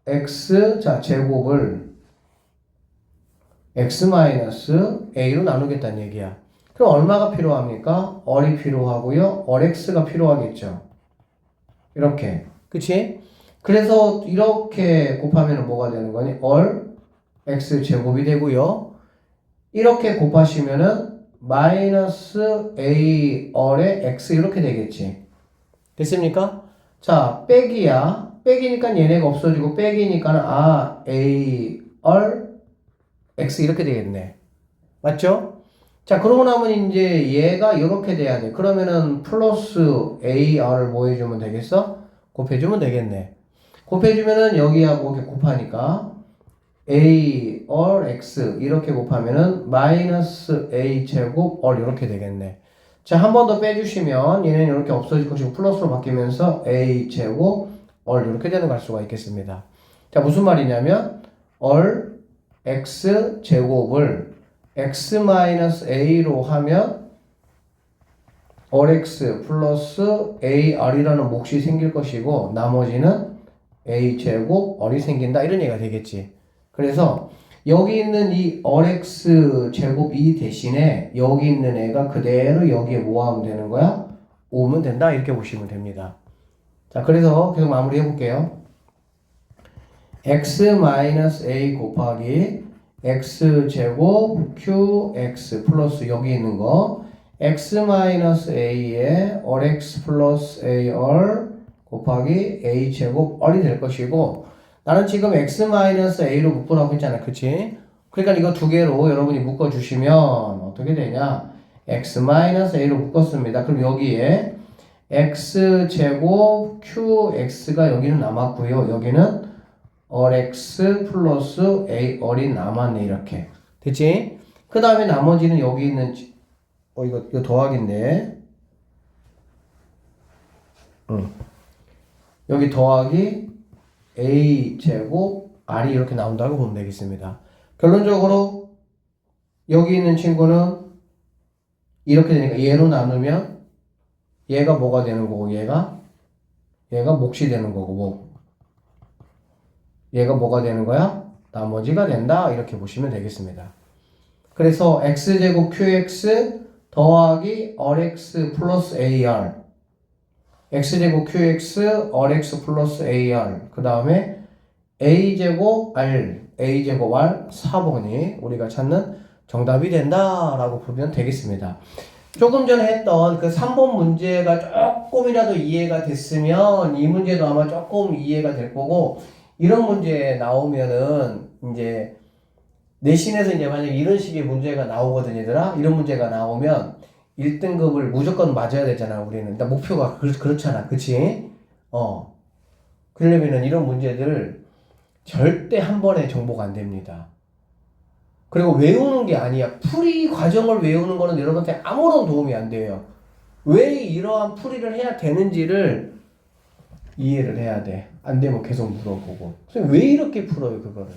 x 자 제곱을 x-a로 나누겠다는 얘기야. 그럼 얼마가 필요합니까? 얼이 필요하고요. x가 필요하겠죠. 이렇게. 그치? 그래서 이렇게 곱하면 뭐가 되는 거니? x 제곱이 되고요. 이렇게 곱하시면은 마이너스 a 얼의 x 이렇게 되겠지. 됐습니까? 자, 빼기야. 빼기니까 얘네가 없어지고 빼기니까는 a 얼 x 이렇게 되겠네. 맞죠? 자, 그러고 나면 이제 얘가 이렇게 돼야 돼. 그러면은 플러스 AR을 뭐 해주면 되겠어? 곱해주면 되겠네. 곱해주면은 여기하고 이렇게 곱하니까 A, or, X 이렇게 곱하면은 마이너스 A 제곱, or 이렇게 되겠네. 자, 한 번 더 빼주시면 얘는 이렇게 없어질 것이고 플러스로 바뀌면서 A 제곱, or 이렇게 되는 갈 수가 있겠습니다. 자, 무슨 말이냐면 or X 제곱을 x-a로 하면 rx 플러스 ar이라는 몫이 생길 것이고 나머지는 a제곱 r이 생긴다 이런 얘기가 되겠지. 그래서 여기 있는 이 rx 제곱 이 대신에 여기 있는 애가 그대로 여기에 뭐 하면 되는 거야? 오면 된다 이렇게 보시면 됩니다. 자, 그래서 계속 마무리 해볼게요. x-a 곱하기 x제곱 qx 플러스 여기 있는 거 x-a에 rx 플러스 ar 곱하기 a제곱 r이 될 것이고 나는 지금 x-a로 묶으라고 했잖아. 그치? 그러니까 이거 두 개로 여러분이 묶어주시면 어떻게 되냐 x-a로 묶었습니다. 그럼 여기에 x제곱 qx가 여기는 남았고요. 여기는 rx 플러스 a r이 남았네. 이렇게 됐지? 그 다음에 나머지는 여기 있는 이거 더하기인데 여기 더하기 a 제곱 r이 이렇게 나온다고 보면 되겠습니다. 결론적으로 여기 있는 친구는 이렇게 되니까 얘로 나누면 얘가 뭐가 되는 거고 얘가 몫이 되는 거고 뭐 얘가 뭐가 되는 거야? 나머지가 된다. 이렇게 보시면 되겠습니다. 그래서 x제곱 qx 더하기 rx 플러스 ar x제곱 qx rx 플러스 ar 그 다음에 a제곱 r 4번이 우리가 찾는 정답이 된다라고 보면 되겠습니다. 조금 전에 했던 그 3번 문제가 조금이라도 이해가 됐으면 이 문제도 아마 조금 이해가 될 거고 이런 문제 나오면은 이제 내신에서 이제 만약에 이런 식의 문제가 나오거든 얘들아. 이런 문제가 나오면 1등급을 무조건 맞아야 되잖아 우리는. 그러니까 목표가 그렇잖아. 그치? 그러려면은 이런 문제들을 절대 한 번에 정보가 안 됩니다. 그리고 외우는 게 아니야. 풀이 과정을 외우는 거는 여러분한테 아무런 도움이 안 돼요. 왜 이러한 풀이를 해야 되는지를 이해를 해야 돼. 안 되면 계속 물어보고. 선생님 왜 이렇게 풀어요 그거를?